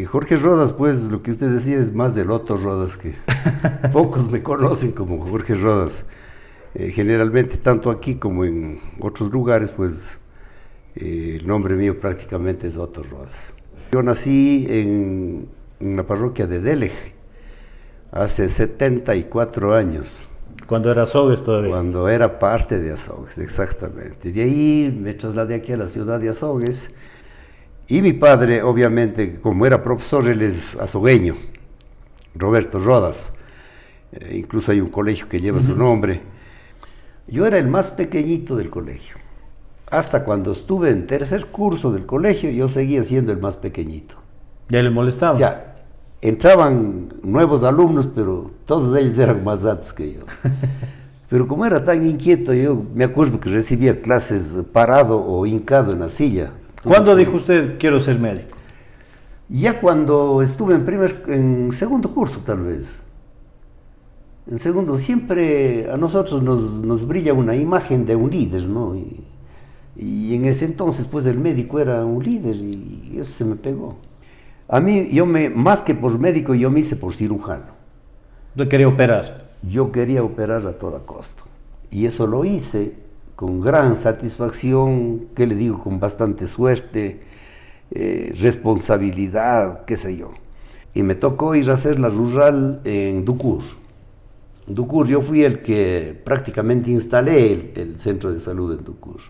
Jorge Rodas, pues lo que usted decía es más del Otto Rodas, que pocos me conocen como Jorge Rodas. Generalmente, tanto aquí como en otros lugares, pues el nombre mío prácticamente es Otto Rodas. Yo nací en la parroquia de Deleje hace 74 años. Cuando era Azogues todavía. Cuando era parte de Azogues, exactamente. De ahí me trasladé aquí a la ciudad de Azogues. Y mi padre, obviamente, como era profesor, él es azogueño, Roberto Rodas. Incluso hay un colegio que lleva su nombre. Yo era el más pequeñito del colegio. Hasta cuando estuve en tercer curso del colegio, yo seguía siendo el más pequeñito. ¿Ya le molestaba? O sea, entraban nuevos alumnos, pero todos ellos eran más altos que yo. Pero como era tan inquieto, yo me acuerdo que recibía clases parado o hincado en la silla. ¿Cuándo dijo usted, quiero ser médico? Ya cuando estuve en segundo curso, tal vez. En segundo, siempre a nosotros nos brilla una imagen de un líder, ¿no? Y en ese entonces, pues el médico era un líder y eso se me pegó. A mí, más que por médico, yo me hice por cirujano. ¿Usted quería operar? Yo quería operar a toda costa. Y eso lo hice con gran satisfacción, ¿qué le digo? Con bastante suerte, responsabilidad, qué sé yo. Y me tocó ir a hacer la rural en Ducur. Ducur, yo fui el que prácticamente instalé el centro de salud en Ducur.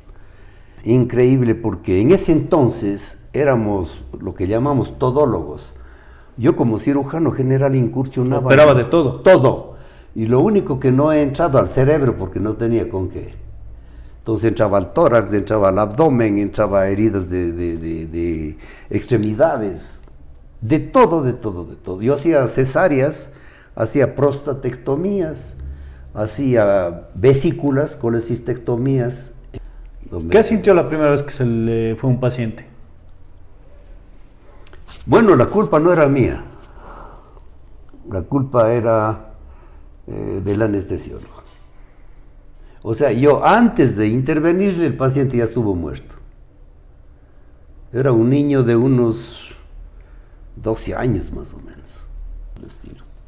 Increíble, porque en ese entonces éramos lo que llamamos todólogos. Yo como cirujano general incursionaba... ¿Operaba de todo? Todo. Y lo único que no he entrado al cerebro porque no tenía con qué. Entonces entraba al tórax, entraba al abdomen, entraba a heridas de extremidades. De todo, de todo, de todo. Yo hacía cesáreas, hacía prostatectomías, hacía vesículas, colecistectomías. ¿Qué sintió la primera vez que se le fue un paciente? Bueno, la culpa no era mía. La culpa era del anestesiólogo. O sea, yo antes de intervenirle, el paciente ya estuvo muerto. Era un niño de unos 12 años más o menos.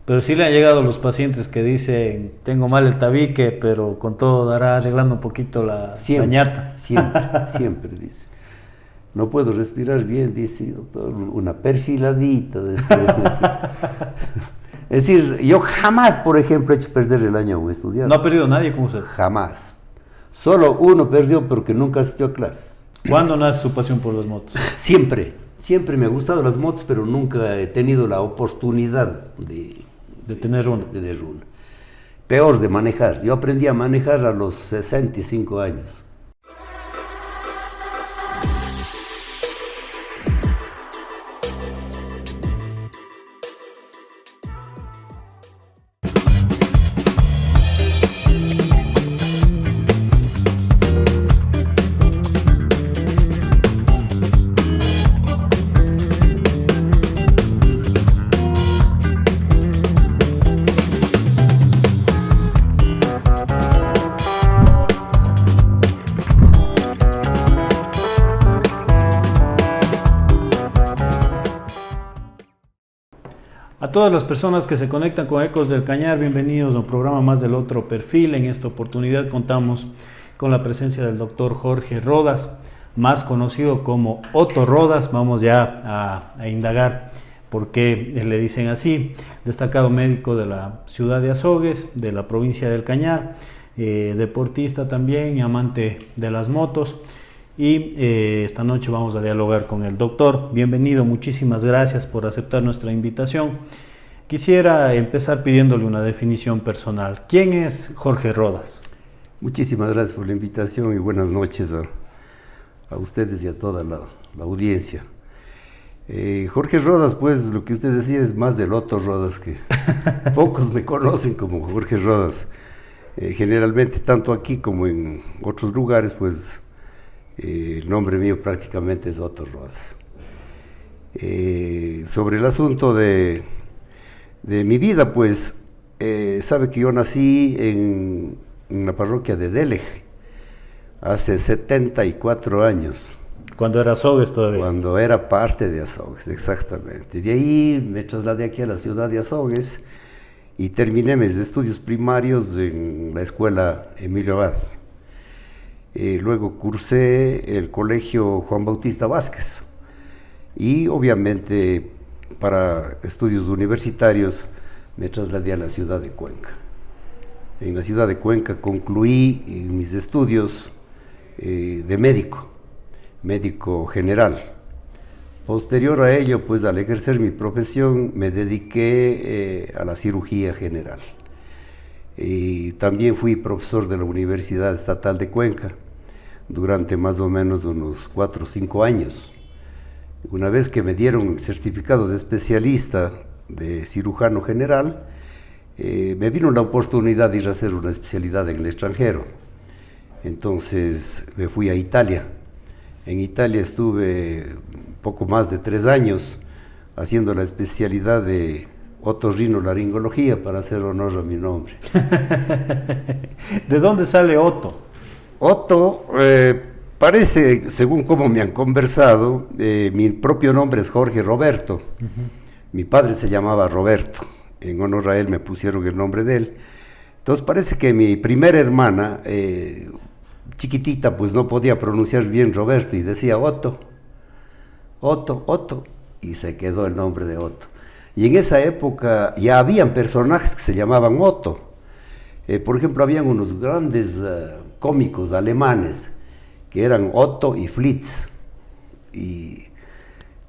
Pero sí le han llegado los pacientes que dicen, tengo mal el tabique, pero con todo dará arreglando un poquito la ñata. Siempre dice. No puedo respirar bien, dice, doctor, una perfiladita. Es decir, yo jamás, por ejemplo, he hecho perder el año a un estudiante. ¿No ha perdido nadie como usted? Jamás. Solo uno perdió porque nunca asistió a clase. ¿Cuándo nace su pasión por las motos? Siempre me han gustado las motos, pero nunca he tenido la oportunidad de tener una. Peor, de manejar. Yo aprendí a manejar a los 65 años. A todas las personas que se conectan con Ecos del Cañar, bienvenidos a un programa más del Otro Perfil. En esta oportunidad contamos con la presencia del doctor Jorge Rodas, más conocido como Otto Rodas. Vamos ya a indagar por qué le dicen así. Destacado médico de la ciudad de Azogues, de la provincia del Cañar, deportista también y amante de las motos. Y esta noche vamos a dialogar con el doctor. Bienvenido, muchísimas gracias por aceptar nuestra invitación. Quisiera empezar pidiéndole una definición personal. ¿Quién es Jorge Rodas? Muchísimas gracias por la invitación y buenas noches a ustedes y a toda la audiencia. Jorge Rodas, pues lo que usted decía es más del Otto Rodas, que pocos me conocen como Jorge Rodas. Generalmente, tanto aquí como en otros lugares, pues el nombre mío prácticamente es Otto Rodas. Sobre el asunto de mi vida, pues sabe que yo nací en la parroquia de Deleje hace 74 años. Cuando era Azogues todavía. Cuando era parte de Azogues, exactamente. De ahí me trasladé aquí a la ciudad de Azogues y terminé mis estudios primarios en la escuela Emilio Abad. Luego cursé el colegio Juan Bautista Vázquez y obviamente para estudios universitarios me trasladé a la ciudad de Cuenca. En la ciudad de Cuenca concluí mis estudios de médico general. Posterior a ello, pues al ejercer mi profesión, me dediqué a la cirugía general. Y también fui profesor de la Universidad Estatal de Cuenca durante más o menos unos 4 o 5 años. Una vez que me dieron el certificado de especialista de cirujano general, me vino la oportunidad de ir a hacer una especialidad en el extranjero. Entonces me fui a Italia. En Italia estuve poco más de 3 años haciendo la especialidad de otorrinolaringología, para hacer honor a mi nombre. ¿De dónde sale Otto? Otto, parece, según como me han conversado, mi propio nombre es Jorge Roberto. Mi padre se llamaba Roberto, en honor a él me pusieron el nombre de él. Entonces parece que mi primera hermana, chiquitita, pues no podía pronunciar bien Roberto y decía Otto, y se quedó el nombre de Otto. Y en esa época ya habían personajes que se llamaban Otto. Por ejemplo, habían unos grandes cómicos alemanes que eran Otto y Fritz. Y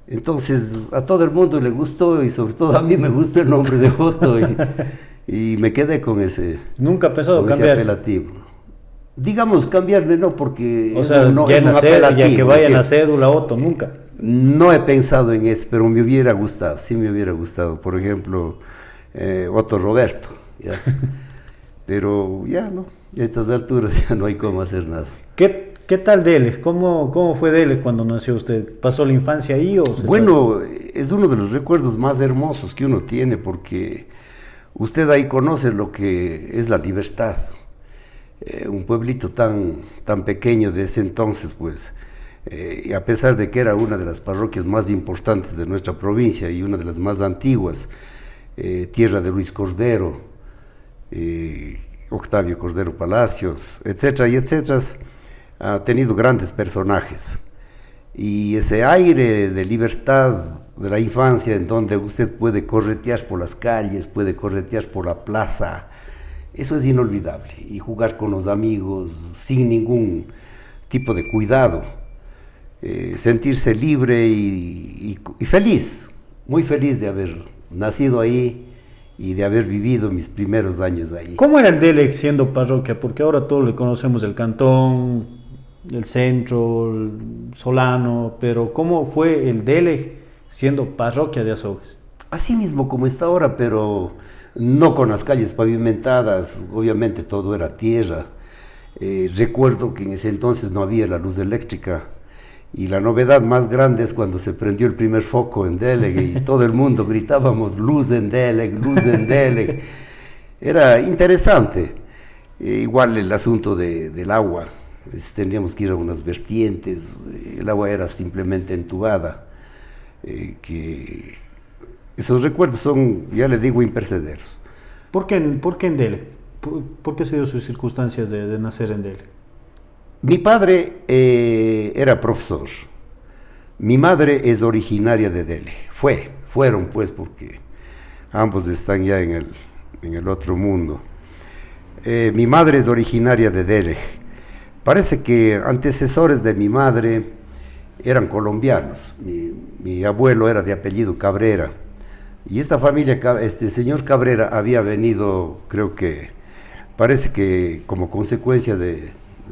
entonces a todo el mundo le gustó y sobre todo a mí me gustó el nombre de Otto y me quedé con ese, ¿Nunca ha pensado con ese cambiarse? apelativo. Digamos, cambiarme no, porque O sea, no, ya, es un ya que vaya en la ¿cierto? cédula Otto, nunca. No he pensado en eso, pero me hubiera gustado, sí me hubiera gustado. Por ejemplo, Otto Roberto, ¿ya? Pero ya no, a estas alturas ya no hay cómo hacer nada. ¿Qué tal Dele? ¿Cómo fue Dele cuando nació usted? ¿Pasó la infancia ahí o se Bueno, es uno de los recuerdos más hermosos que uno tiene, porque usted ahí conoce lo que es la libertad. Un pueblito tan pequeño de ese entonces, pues, y a pesar de que era una de las parroquias más importantes de nuestra provincia y una de las más antiguas, tierra de Luis Cordero, Octavio Cordero Palacios, etcétera y etcétera, ha tenido grandes personajes. Y ese aire de libertad de la infancia, en donde usted puede corretear por las calles, puede corretear por la plaza, eso es inolvidable. Y jugar con los amigos sin ningún tipo de cuidado, sentirse libre y feliz, muy feliz de haber nacido ahí y de haber vivido mis primeros años ahí. ¿Cómo era el Dele siendo parroquia? Porque ahora todos le conocemos el cantón, el centro, el Solano, pero ¿cómo fue el Dele siendo parroquia de Azogues? Así mismo como está ahora, pero no con las calles pavimentadas, obviamente todo era tierra. Recuerdo que en ese entonces no había la luz eléctrica y la novedad más grande es cuando se prendió el primer foco en Dele y todo el mundo gritábamos luz en Dele, luz en Dele. Era interesante. Igual el asunto del agua, tendríamos que ir a unas vertientes, el agua era simplemente entubada, que esos recuerdos son, ya le digo, impercederos. ¿Por qué en Dele? ¿Por qué se dio sus circunstancias de nacer en Dele? Mi padre era profesor, mi madre es originaria de Dele, fueron pues, porque ambos están ya en el otro mundo. Mi madre es originaria de Dele. Parece que antecesores de mi madre eran colombianos. Mi abuelo era de apellido Cabrera. Y esta familia, este señor Cabrera había venido, creo que, parece que como consecuencia de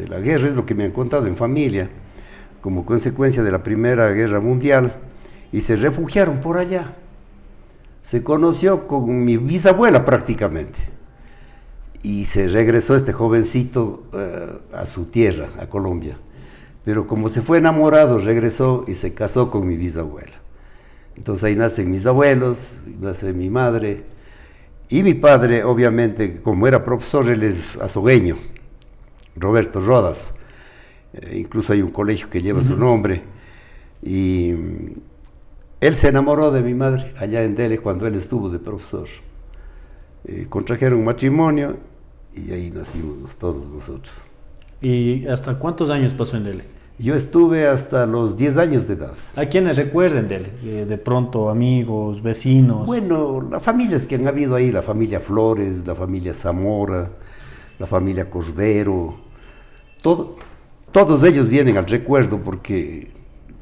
la guerra, es lo que me han contado en familia, como consecuencia de la Primera Guerra Mundial, y se refugiaron por allá. Se conoció con mi bisabuela prácticamente. Y se regresó este jovencito a su tierra, a Colombia. Pero como se fue enamorado, regresó y se casó con mi bisabuela. Entonces ahí nacen mis abuelos, nace mi madre. Y mi padre, obviamente, como era profesor, él es azogueño, Roberto Rodas. Incluso hay un colegio que lleva su nombre. Y él se enamoró de mi madre allá en Dele cuando él estuvo de profesor. Contrajeron matrimonio y ahí nacimos todos nosotros. ¿Y hasta cuántos años pasó en Dele? Yo estuve hasta los 10 años de edad. ¿A quiénes recuerden Dele? De pronto, amigos, vecinos. Bueno, las familias que han habido ahí, la familia Flores, la familia Zamora, la familia Cordero, todos ellos vienen al recuerdo porque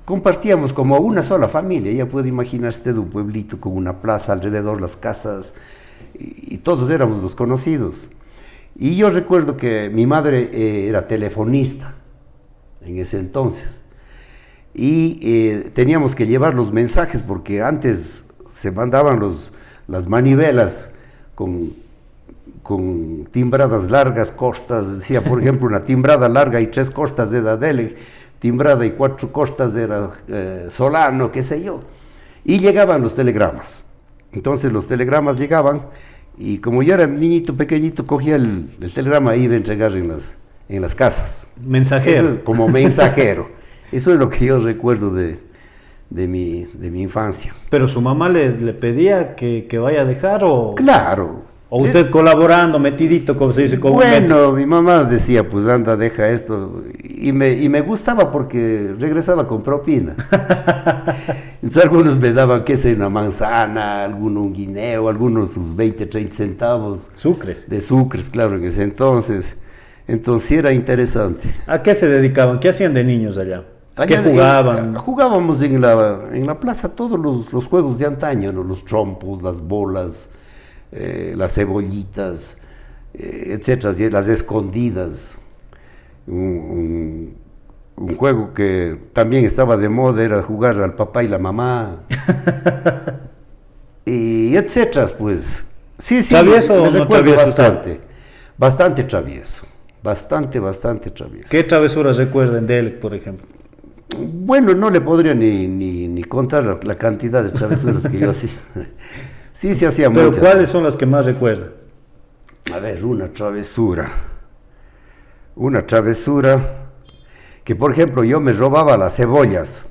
compartíamos como una sola familia. Ya puede imaginar usted un pueblito con una plaza alrededor, las casas, y todos éramos los conocidos. Y yo recuerdo que mi madre era telefonista en ese entonces, y teníamos que llevar los mensajes porque antes se mandaban las manivelas con timbradas largas, cortas. Decía, por ejemplo, una timbrada larga y 3 cortas era Dele, timbrada y 4 cortas era Solano, qué sé yo, y llegaban los telegramas. Entonces los telegramas llegaban y como yo era niñito pequeñito, cogía el telegrama e iba a entregar en las casas. Mensajero. Eso, como mensajero. Eso es lo que yo recuerdo de mi infancia. ¿Pero su mamá le pedía que vaya a dejar o...? Claro. ¿O usted colaborando, metidito, como se dice comúnmente? Bueno, mi mamá decía, pues anda, deja esto. Y me gustaba porque regresaba con propina. Entonces algunos me daban, qué sé, una manzana, alguno un guineo, algunos sus 20, 30 centavos. Sucres. De sucres, claro, en ese entonces. Entonces sí era interesante. ¿A qué se dedicaban? ¿Qué hacían de niños allá? ¿Qué jugaban? Jugábamos en la plaza todos los juegos de antaño, ¿no? Los trompos, las bolas, las cebollitas, etcétera, las escondidas. Un juego que también estaba de moda era jugar al papá y la mamá, y etcétera, pues. Sí, ¿Travieso me o no recuerdo travieso bastante travieso, bastante travieso. ¿Qué travesuras recuerdan de él, por ejemplo? Bueno, no le podría ni contar la cantidad de travesuras que yo hacía. Sí, se hacía muchas. ¿Pero cuáles son las que más recuerdan? A ver, una travesura que, por ejemplo, yo me robaba las cebollas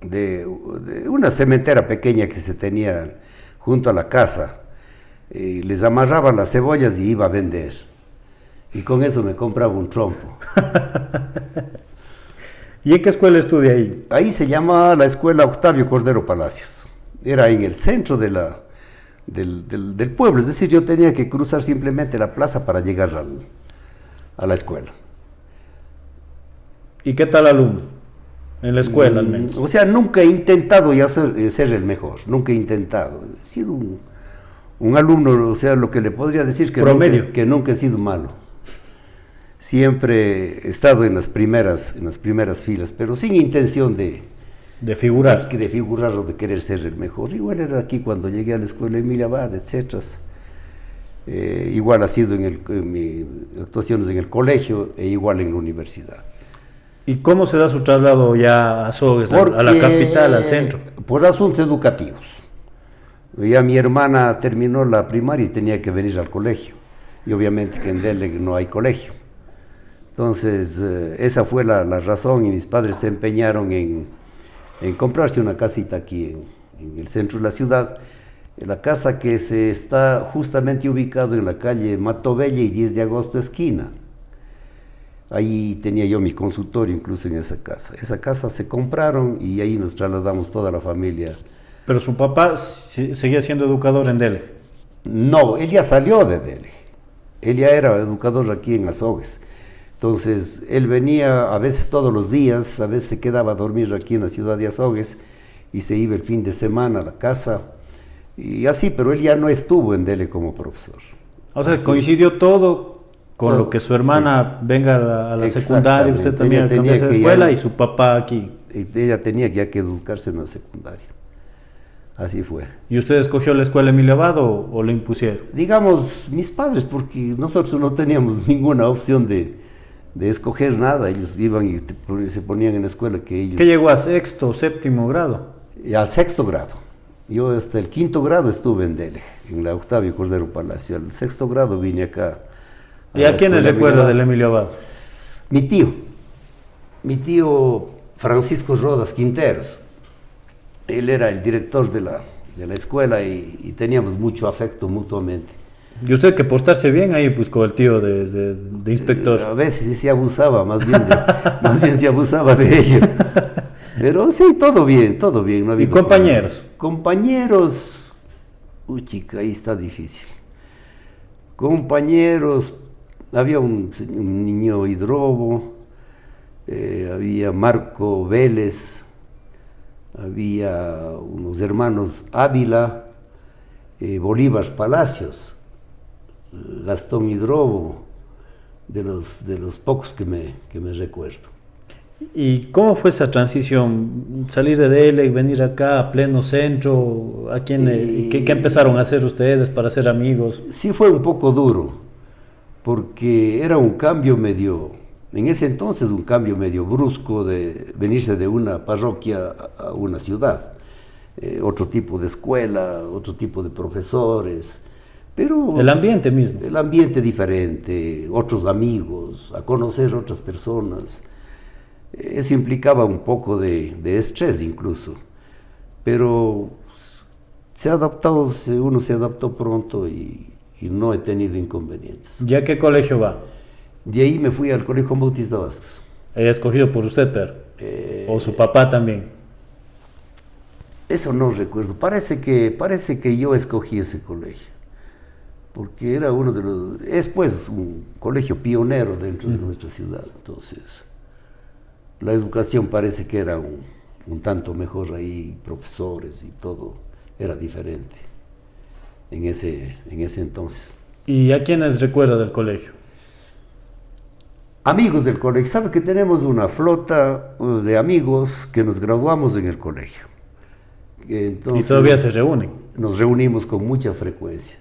de una cementera pequeña que se tenía junto a la casa, y les amarraba las cebollas y iba a vender, y con eso me compraba un trompo. ¿Y en qué escuela estudia ahí? Ahí se llama la escuela Octavio Cordero Palacios. Era en el centro del pueblo, es decir, yo tenía que cruzar simplemente la plaza para llegar a la escuela. ¿Y qué tal alumno? En la escuela al menos. O sea, nunca he intentado ya ser el mejor, nunca he intentado. He sido un alumno, o sea, lo que le podría decir que nunca he sido malo. Siempre he estado en las primeras filas, pero sin intención de figurar. De figurar o de querer ser el mejor. Igual era aquí cuando llegué a la escuela Emilia Abad, etc. Igual ha sido en mis actuaciones en el colegio e igual en la universidad. ¿Y cómo se da su traslado ya a Sogues, a la capital, al centro? Por asuntos educativos. Ya mi hermana terminó la primaria y tenía que venir al colegio. Y obviamente que en Dele no hay colegio. Entonces, esa fue la razón, y mis padres se empeñaron en comprarse una casita aquí en el centro de la ciudad. La casa que se está justamente ubicado en la calle Matobella y 10 de agosto esquina. Ahí tenía yo mi consultorio incluso en esa casa. Esa casa se compraron y ahí nos trasladamos toda la familia. ¿Pero su papá seguía siendo educador en Dele? No, él ya salió de Dele. Él ya era educador aquí en Azogues. Entonces, él venía a veces todos los días, a veces se quedaba a dormir aquí en la ciudad de Azogues y se iba el fin de semana a la casa. Y así, pero él ya no estuvo en Dele como profesor. O sea, coincidió todo con lo que su hermana venga a la secundaria, usted también cambiarse de escuela y su papá aquí. Ella tenía ya que educarse en la secundaria. Así fue. ¿Y usted escogió la escuela Emilio Abad o lo impusieron? Digamos, mis padres, porque nosotros no teníamos ninguna opción de escoger nada. Ellos iban y se ponían en la escuela que ellos... ¿Qué llegó a sexto, séptimo grado? Al sexto grado. Yo hasta el quinto grado estuve en Dele, en la Octavio Cordero Palacio. Al sexto grado vine acá. ¿Y a quiénes recuerda del Emilio Abad? Mi tío Francisco Rodas Quinteros. Él era el director de la escuela y teníamos mucho afecto mutuamente. Y usted que portarse bien ahí, pues con el tío de inspector. A veces sí se abusaba, más bien se abusaba de ello. Pero sí, todo bien, todo bien. No ha ¿Y habido compañeros? problemas. Compañeros, uy chica, ahí está difícil. Compañeros, había un niño Hidrobo, había Marco Vélez, había unos hermanos Ávila, Bolívar Palacios, Gastón Hidrobo, de los pocos que me recuerdo. ¿Y cómo fue esa transición? Salir de Dele, venir acá a pleno centro, ¿qué empezaron a hacer ustedes para ser amigos? Sí fue un poco duro, porque era un cambio en ese entonces un cambio medio brusco de venirse de una parroquia a una ciudad. Otro tipo de escuela, otro tipo de profesores, pero... El ambiente mismo. El ambiente diferente, otros amigos, a conocer otras personas. Eso implicaba un poco de estrés incluso, pero uno se adaptó pronto y no he tenido inconvenientes. ¿Ya a qué colegio va? De ahí me fui al Colegio Juan Bautista Vázquez. Escogido por usted, pero o su papá también. Eso no recuerdo, parece que yo escogí ese colegio, porque era uno de los... Es pues un colegio pionero dentro de nuestra ciudad, entonces... La educación parece que era un tanto mejor ahí, profesores y todo era diferente en ese entonces. ¿Y a quiénes recuerda del colegio? Amigos del colegio. Sabe que tenemos una flota de amigos que nos graduamos en el colegio. Entonces, ¿Y todavía se reúnen? Nos reunimos con mucha frecuencia.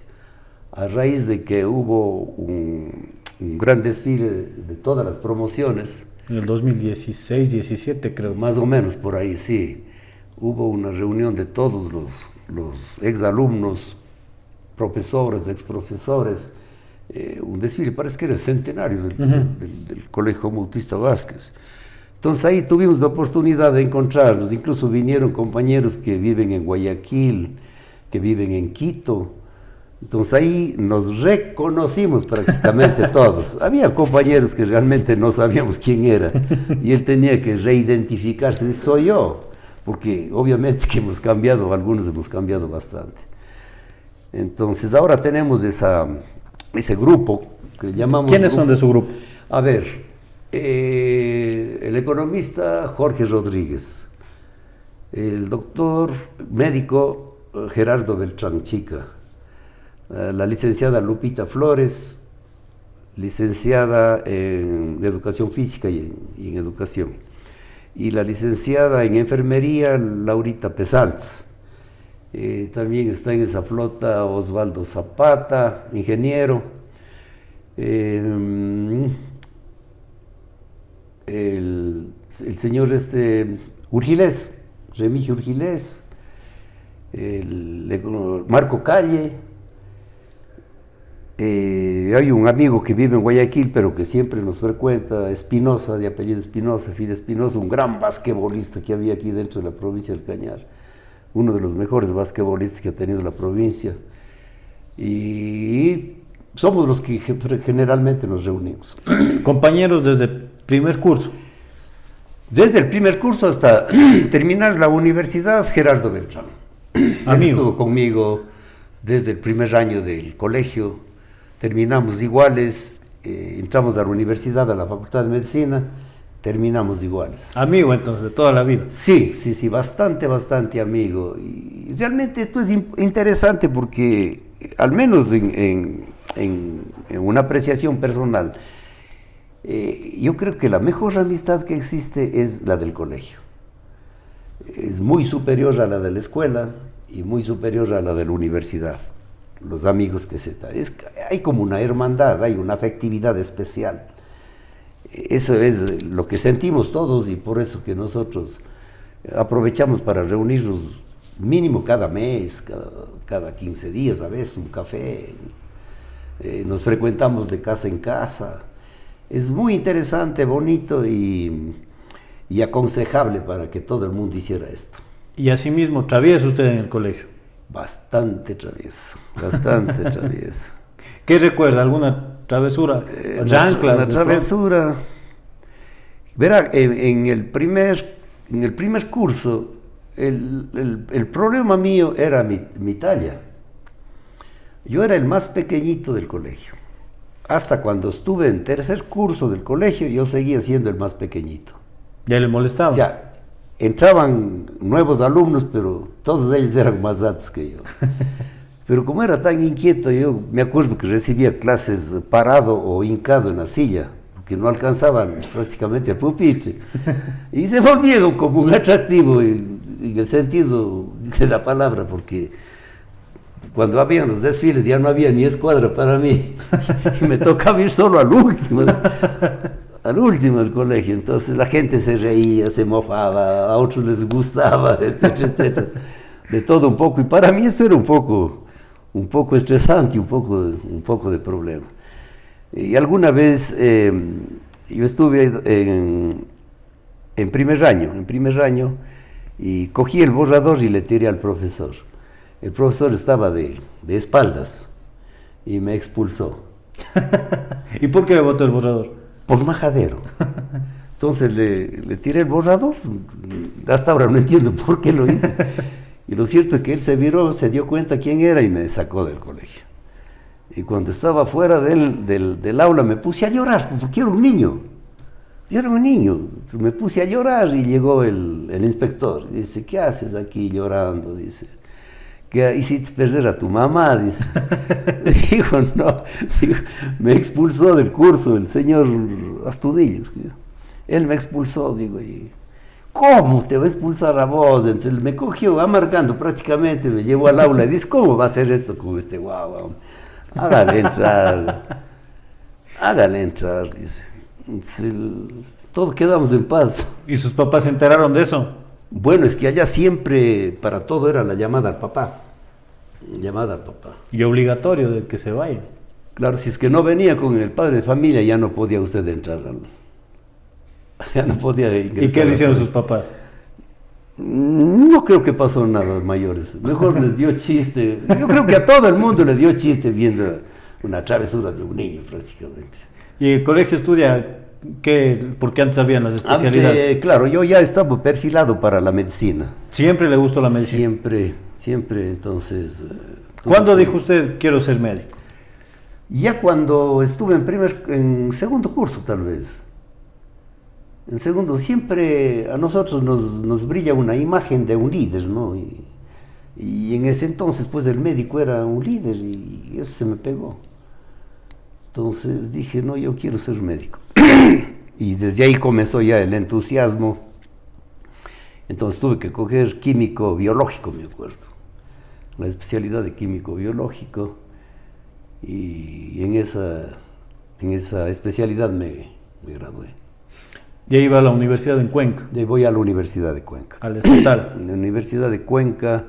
A raíz de que hubo un gran desfile de todas las promociones, en el 2016-17 creo. Más o menos por ahí, sí. Hubo una reunión de todos los exalumnos, profesores, exprofesores, un desfile, parece que era el centenario del Colegio Bautista Vázquez. Entonces ahí tuvimos la oportunidad de encontrarnos, incluso vinieron compañeros que viven en Guayaquil, que viven en Quito. Entonces ahí nos reconocimos prácticamente todos. Había compañeros que realmente no sabíamos quién era y él tenía que reidentificarse, dice, soy yo, porque obviamente que algunos hemos cambiado bastante. Entonces ahora tenemos ese grupo que llamamos... ¿Quiénes son de su grupo? A ver, el economista Jorge Rodríguez, el doctor médico Gerardo Beltrán Chica, la licenciada Lupita Flores, licenciada en Educación Física y en Educación, y la licenciada en Enfermería Laurita Pesantz. También está en esa flota Osvaldo Zapata, ingeniero, el señor Urgilés, Remigio Urgilés, Marco Calle. Hay un amigo que vive en Guayaquil, pero que siempre nos frecuenta, Espinosa, de apellido Espinosa, Fide Espinosa, un gran basquetbolista que había aquí dentro de la provincia del Cañar, uno de los mejores basquetbolistas que ha tenido la provincia. Y somos los que generalmente nos reunimos. Compañeros desde el primer curso. Desde el primer curso hasta terminar la universidad, Gerardo Beltrán. Amigo. Estuvo conmigo desde el primer año del colegio. Terminamos iguales, entramos a la universidad, a la Facultad de Medicina, terminamos iguales. Amigo entonces, de toda la vida. Sí, bastante amigo. Y realmente esto es interesante porque, al menos en una apreciación personal, yo creo que la mejor amistad que existe es la del colegio. Es muy superior a la de la escuela y muy superior a la de la universidad. Los amigos que hay como una hermandad, hay una afectividad especial. Eso es lo que sentimos todos y por eso que nosotros aprovechamos para reunirnos mínimo cada mes, cada 15 días a veces, un café. Nos frecuentamos de casa en casa. Es muy interesante, bonito y y aconsejable para que todo el mundo hiciera esto. Y asimismo, travieso usted en el colegio. Bastante travieso, bastante travieso. ¿Qué recuerda? ¿Alguna travesura? Una travesura. Verá, en el primer curso, el problema mío era mi talla. Yo era el más pequeñito del colegio. Hasta cuando estuve en tercer curso del colegio, yo seguía siendo el más pequeñito. ¿Ya le molestaba? O sea, entraban nuevos alumnos, pero todos ellos eran más altos que yo. Pero como era tan inquieto, yo me acuerdo que recibía clases parado o hincado en la silla, porque no alcanzaban prácticamente el pupitre. Y se volvieron como un atractivo en el sentido de la palabra, porque cuando habían los desfiles ya no había ni escuadra para mí. Y me tocaba ir solo al último del colegio. Entonces la gente se reía, se mofaba, a otros les gustaba, etcétera, etcétera. De todo un poco. Y para mí eso era un poco estresante, un poco de problema. Y alguna vez yo estuve en primer año, y cogí el borrador y le tiré al profesor. El profesor estaba de espaldas y me expulsó. ¿Y por qué le botó el borrador? Por majadero. Entonces le tiré el borrador. Hasta ahora no entiendo por qué lo hice. Y lo cierto es que él se viró, se dio cuenta quién era y me sacó del colegio. Y cuando estaba fuera del aula me puse a llorar, porque era un niño. Yo era un niño. Entonces me puse a llorar y llegó el inspector. Dice, ¿qué haces aquí llorando? Dice, ¿qué hiciste perder a tu mamá? Dice. Dijo, no. Dijo, me expulsó del curso el señor Astudillo. Él me expulsó, digo, y ¿cómo te va a expulsar a vos? Entonces me cogió amargando prácticamente, me llevó al aula y dice, ¿cómo va a hacer esto con este guau? Hágale entrar, dice. Entonces, todos quedamos en paz. ¿Y sus papás se enteraron de eso? Bueno, es que allá siempre para todo era la llamada al papá. Y obligatorio de que se vaya. Claro, si es que no venía con el padre de familia, ya no podía usted entrar. Ya no podía ingresar. ¿Y qué le hicieron sus papás? No creo que pasó nada mayores. Mejor les dio chiste. Yo creo que a todo el mundo le dio chiste viendo una travesura de un niño prácticamente. ¿Y el colegio estudia qué? Porque antes habían las especialidades. Claro, yo ya estaba perfilado para la medicina. ¿Siempre le gustó la medicina? Siempre, entonces... ¿Cuándo dijo usted, quiero ser médico? Ya cuando estuve en segundo curso, tal vez. En segundo, siempre a nosotros nos brilla una imagen de un líder, ¿no? Y en ese entonces, pues, el médico era un líder y eso se me pegó. Entonces dije, no, yo quiero ser médico. Y desde ahí comenzó ya el entusiasmo. Entonces tuve que coger químico biológico, me acuerdo. La especialidad de químico biológico. Y en esa especialidad me gradué. Ya iba a la universidad en Cuenca. Voy a la Universidad de Cuenca. Al estatal. En la Universidad de Cuenca.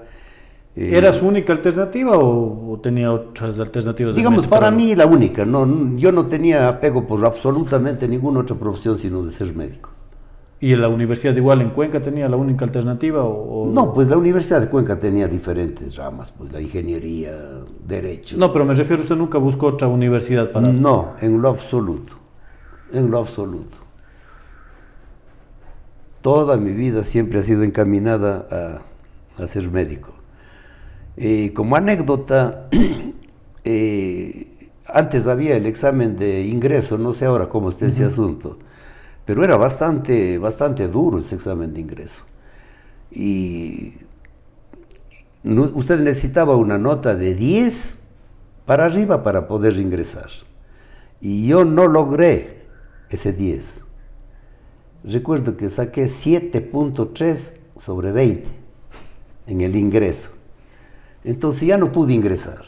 ¿Era su única alternativa o tenía otras alternativas? Digamos, para mí la única. No, yo no tenía apego por absolutamente ninguna otra profesión sino de ser médico. ¿Y en la universidad igual en Cuenca tenía la única alternativa? No, pues la Universidad de Cuenca tenía diferentes ramas, pues la ingeniería, derecho. No, pero me refiero, ¿usted nunca buscó otra universidad para...? No, en lo absoluto. Toda mi vida siempre ha sido encaminada a ser médico. Como anécdota, antes había el examen de ingreso, no sé ahora cómo está ese asunto, pero era bastante duro ese examen de ingreso. Y usted necesitaba una nota de 10 para arriba para poder ingresar. Y yo no logré ese 10. Recuerdo que saqué 7.3 sobre 20 en el ingreso. Entonces ya no pude ingresar.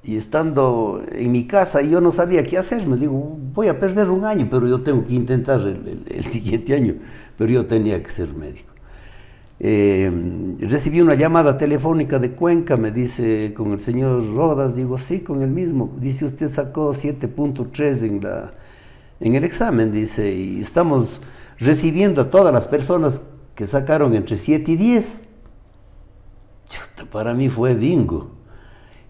Y estando en mi casa, yo no sabía qué hacer. Me digo, voy a perder un año, pero yo tengo que intentar el siguiente año. Pero yo tenía que ser médico. Recibí una llamada telefónica de Cuenca, me dice, con el señor Rodas. Digo, sí, con el mismo. Dice, usted sacó 7.3 en el examen, dice, y estamos recibiendo a todas las personas que sacaron entre 7 y 10. Chuta, para mí fue bingo.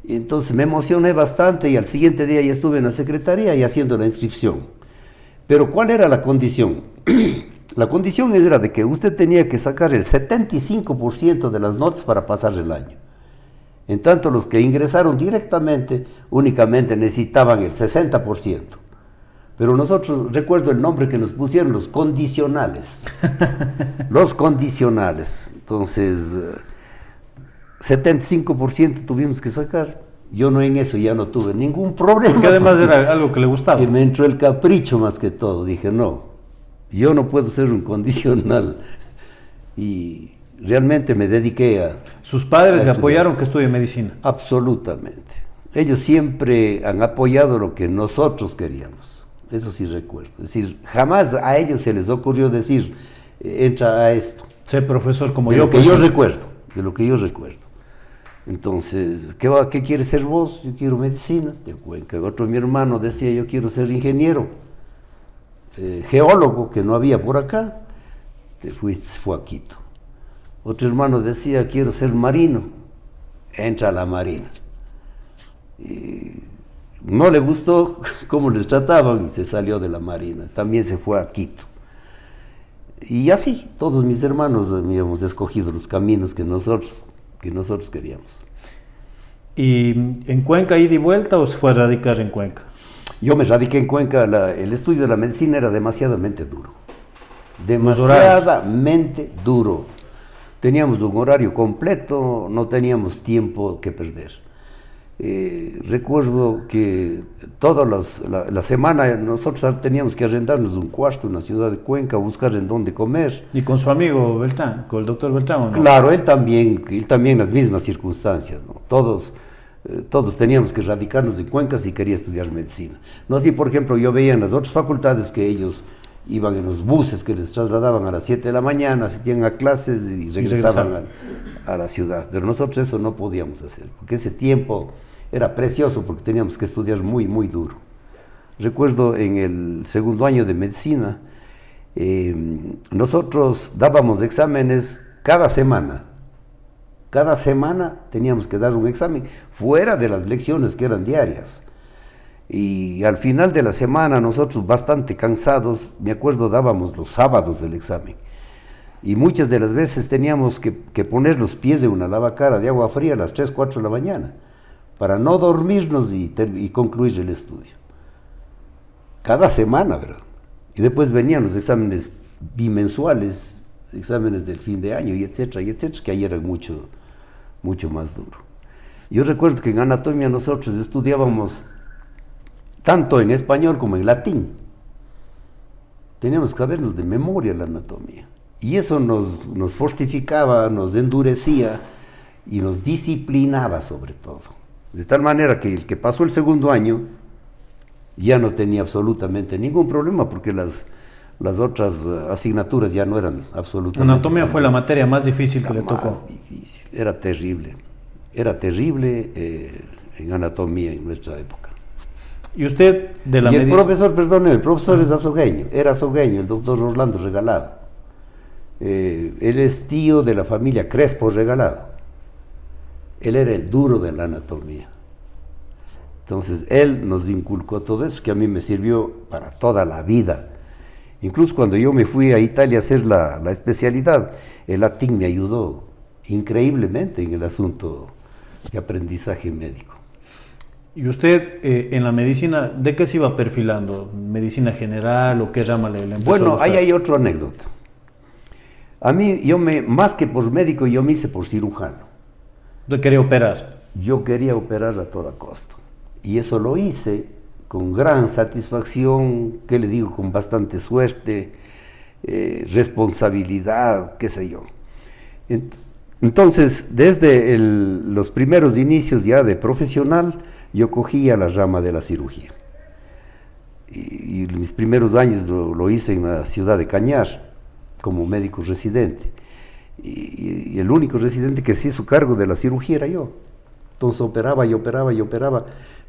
Y entonces me emocioné bastante y al siguiente día ya estuve en la secretaría y haciendo la inscripción. Pero ¿cuál era la condición? La condición era de que usted tenía que sacar el 75% de las notas para pasar el año. En tanto, los que ingresaron directamente únicamente necesitaban el 60%. Pero nosotros, recuerdo el nombre que nos pusieron, los condicionales. Los condicionales. Entonces, 75% tuvimos que sacar. Yo no en eso ya no tuve ningún problema. Porque además era algo que le gustaba. Que me entró el capricho más que todo. Dije, no, yo no puedo ser un condicional. Y realmente me dediqué a... ¿Sus padres le apoyaron que estudie medicina? Absolutamente. Ellos siempre han apoyado lo que nosotros queríamos. Eso sí recuerdo. Es decir, jamás a ellos se les ocurrió decir, entra a esto. Sé profesor como de yo. Lo que yo recuerdo, de lo que yo recuerdo. Entonces, ¿qué quieres ser vos? Yo quiero medicina. De Cuenca. Otro mi hermano decía, yo quiero ser ingeniero, geólogo, que no había por acá. Fue a Quito. Otro hermano decía, quiero ser marino. Entra a la marina. Y no le gustó cómo les trataban y se salió de la marina. También se fue a Quito. Y así, todos mis hermanos habíamos escogido los caminos que nosotros queríamos. ¿Y en Cuenca ida y vuelta o se fue a radicar en Cuenca? Yo me radiqué en Cuenca. El estudio de la medicina era demasiadamente duro. Demasiadamente duro. Teníamos un horario completo, no teníamos tiempo que perder. Recuerdo que toda la semana nosotros teníamos que arrendarnos un cuarto en la ciudad de Cuenca, buscar en dónde comer. ¿Y con su amigo Beltrán, con el doctor Beltrán o no? Claro, él también en las mismas circunstancias, ¿no? Todos teníamos que radicarnos en Cuenca si quería estudiar medicina. No así, por ejemplo, yo veía en las otras facultades que ellos iban en los buses que les trasladaban a las 7 de la mañana, asistían a clases y regresaban a la ciudad. Pero nosotros eso no podíamos hacer, porque ese tiempo era precioso porque teníamos que estudiar muy, muy duro. Recuerdo en el segundo año de medicina, nosotros dábamos exámenes cada semana. Cada semana teníamos que dar un examen, fuera de las lecciones que eran diarias. Y al final de la semana, nosotros bastante cansados, me acuerdo, dábamos los sábados del examen. Y muchas de las veces teníamos que poner los pies de una lavacara de agua fría a las 3, 4 de la mañana, para no dormirnos y concluir el estudio. Cada semana, ¿verdad? Y después venían los exámenes bimensuales, exámenes del fin de año, y etcétera, que ahí eran mucho más duro. Yo recuerdo que en anatomía nosotros estudiábamos tanto en español como en latín. Teníamos que sabernos de memoria la anatomía. Y eso nos fortificaba, nos endurecía y nos disciplinaba sobre todo. De tal manera que el que pasó el segundo año ya no tenía absolutamente ningún problema porque las otras asignaturas ya no eran absolutamente... Anatomía fue la materia más difícil que le tocó. Más difícil, era terrible en anatomía en nuestra época. ¿Y usted de la medicina? El profesor es azogueño, era azogueño, el doctor Orlando Regalado. Él es tío de la familia Crespo Regalado. Él era el duro de la anatomía. Entonces, él nos inculcó todo eso que a mí me sirvió para toda la vida. Incluso cuando yo me fui a Italia a hacer la especialidad, el latín me ayudó increíblemente en el asunto de aprendizaje médico. ¿Y usted en la medicina, de qué se iba perfilando? ¿Medicina general o qué rama le empezó a gustar? Ahí hay otra anécdota. A mí, más que por médico, yo me hice por cirujano. ¿Usted quería operar? Yo quería operar a toda costa. Y eso lo hice con gran satisfacción, ¿qué le digo? Con bastante suerte, responsabilidad, qué sé yo. Entonces, desde los primeros inicios ya de profesional, yo cogía la rama de la cirugía. Y mis primeros años lo hice en la ciudad de Cañar, como médico residente. Y el único residente que se hizo cargo de la cirugía era yo. Entonces operaba,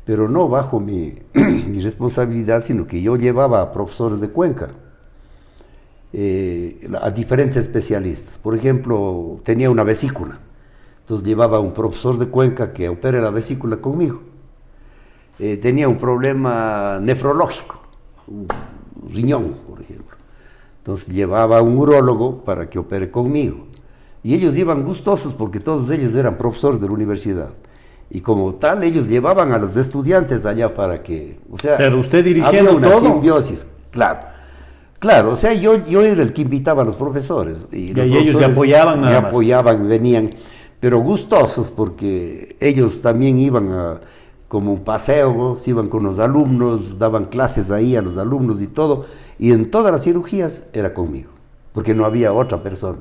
pero no bajo mi responsabilidad, sino que yo llevaba a profesores de Cuenca. a diferentes especialistas. Por ejemplo, tenía una vesícula, entonces llevaba a un profesor de Cuenca que opere la vesícula conmigo. Tenía un problema nefrológico, un riñón, por ejemplo. Entonces llevaba a un urólogo para que opere conmigo. Y ellos iban gustosos porque todos ellos eran profesores de la universidad. Y como tal, ellos llevaban a los estudiantes allá para que, o sea, pero usted dirigiendo había una todo. simbiosis, claro, o sea, yo era el que invitaba a los profesores. Y los ellos le apoyaban nada más. Me apoyaban, venían, pero gustosos porque ellos también iban como un paseo, se iban con los alumnos, daban clases ahí a los alumnos y todo, y en todas las cirugías era conmigo, porque no había otra persona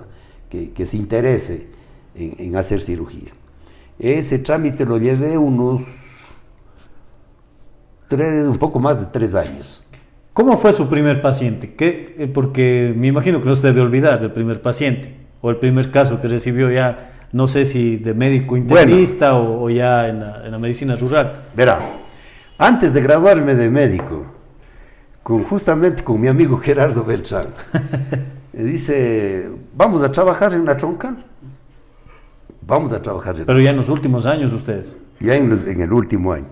que se interese en hacer cirugía. Ese trámite lo llevé un poco más de 3 años. ¿Cómo fue su primer paciente? Porque me imagino que no se debe olvidar del primer paciente, o el primer caso que recibió ya, no sé si de médico internista o ya en la medicina rural. Verá, antes de graduarme de médico, justamente con mi amigo Gerardo Beltrán, me dice, vamos a trabajar en la Troncal. Vamos a trabajar Pero ya en los últimos años ustedes. Ya en el último año,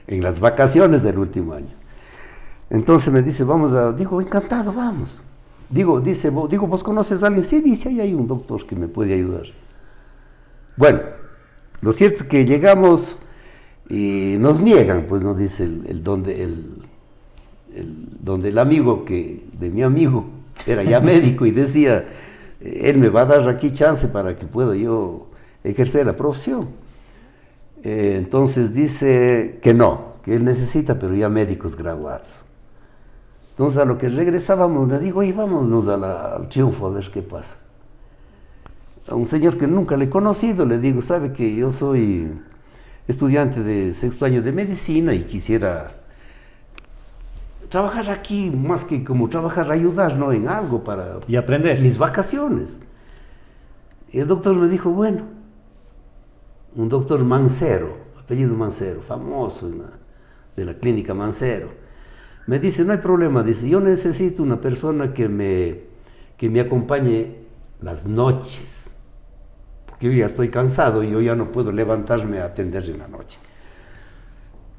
en las vacaciones del último año. Entonces me dice, digo, encantado, vamos. Digo, ¿vos conoces a alguien? Sí, dice, ahí hay un doctor que me puede ayudar. Bueno, lo cierto es que llegamos y nos niegan, pues nos dice donde el amigo de mi amigo era ya médico y decía, él me va a dar aquí chance para que pueda yo ejercer la profesión. Entonces dice que no, que él necesita, pero ya médicos graduados. Entonces a lo que regresábamos, le digo, oye, vámonos al Triunfo a ver qué pasa. A un señor que nunca le he conocido, le digo, sabe que yo soy estudiante de 6º año de medicina y quisiera trabajar aquí, más que como trabajar, ayudar, ¿no?, en algo para y aprender mis vacaciones. Y el doctor me dijo, bueno, un doctor Mancero, apellido Mancero, famoso de la clínica Mancero, me dice, no hay problema, dice, yo necesito una persona que me acompañe las noches, porque yo ya estoy cansado y yo ya no puedo levantarme a atender en la noche.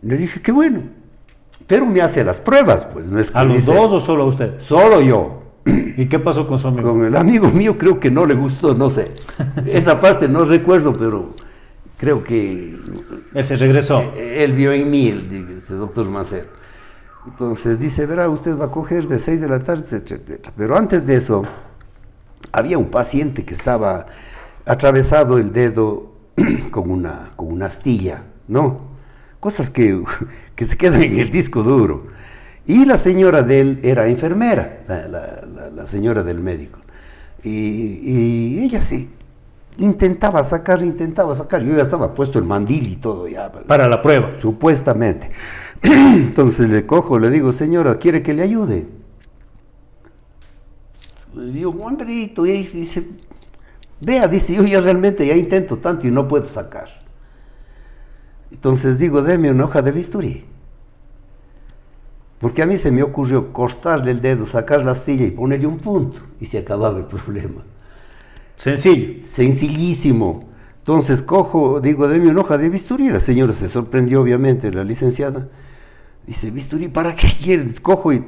Le dije, qué bueno, pero me hace las pruebas, pues. No es que ¿A los dos o solo a usted? Solo yo. ¿Y qué pasó con su amigo? Con el amigo mío creo que no le gustó, no sé. Esa parte no recuerdo, pero creo que... Él se regresó. Él vio en mí, este doctor Mancero. Entonces dice, verá, usted va a coger de 6 de la tarde, etcétera. Pero antes de eso, había un paciente que estaba atravesado el dedo con una astilla, ¿no? Cosas que se quedan en el disco duro. Y la señora de él era enfermera, la señora del médico. Y ella sí intentaba sacar. Yo ya estaba puesto el mandil y todo ya. Para la prueba. Supuestamente. Entonces le cojo, le digo, señora, ¿quiere que le ayude? Le digo, Andrito, y dice, vea, dice, yo ya realmente ya intento tanto y no puedo sacar. Entonces digo, deme una hoja de bisturí. Porque a mí se me ocurrió cortarle el dedo, sacar la astilla y ponerle un punto y se acababa el problema. Sencillo. Sencillísimo. Entonces cojo, digo, deme una hoja de bisturí. La señora se sorprendió, obviamente, la licenciada. Dice, bisturí, ¿para qué quieres? Cojo y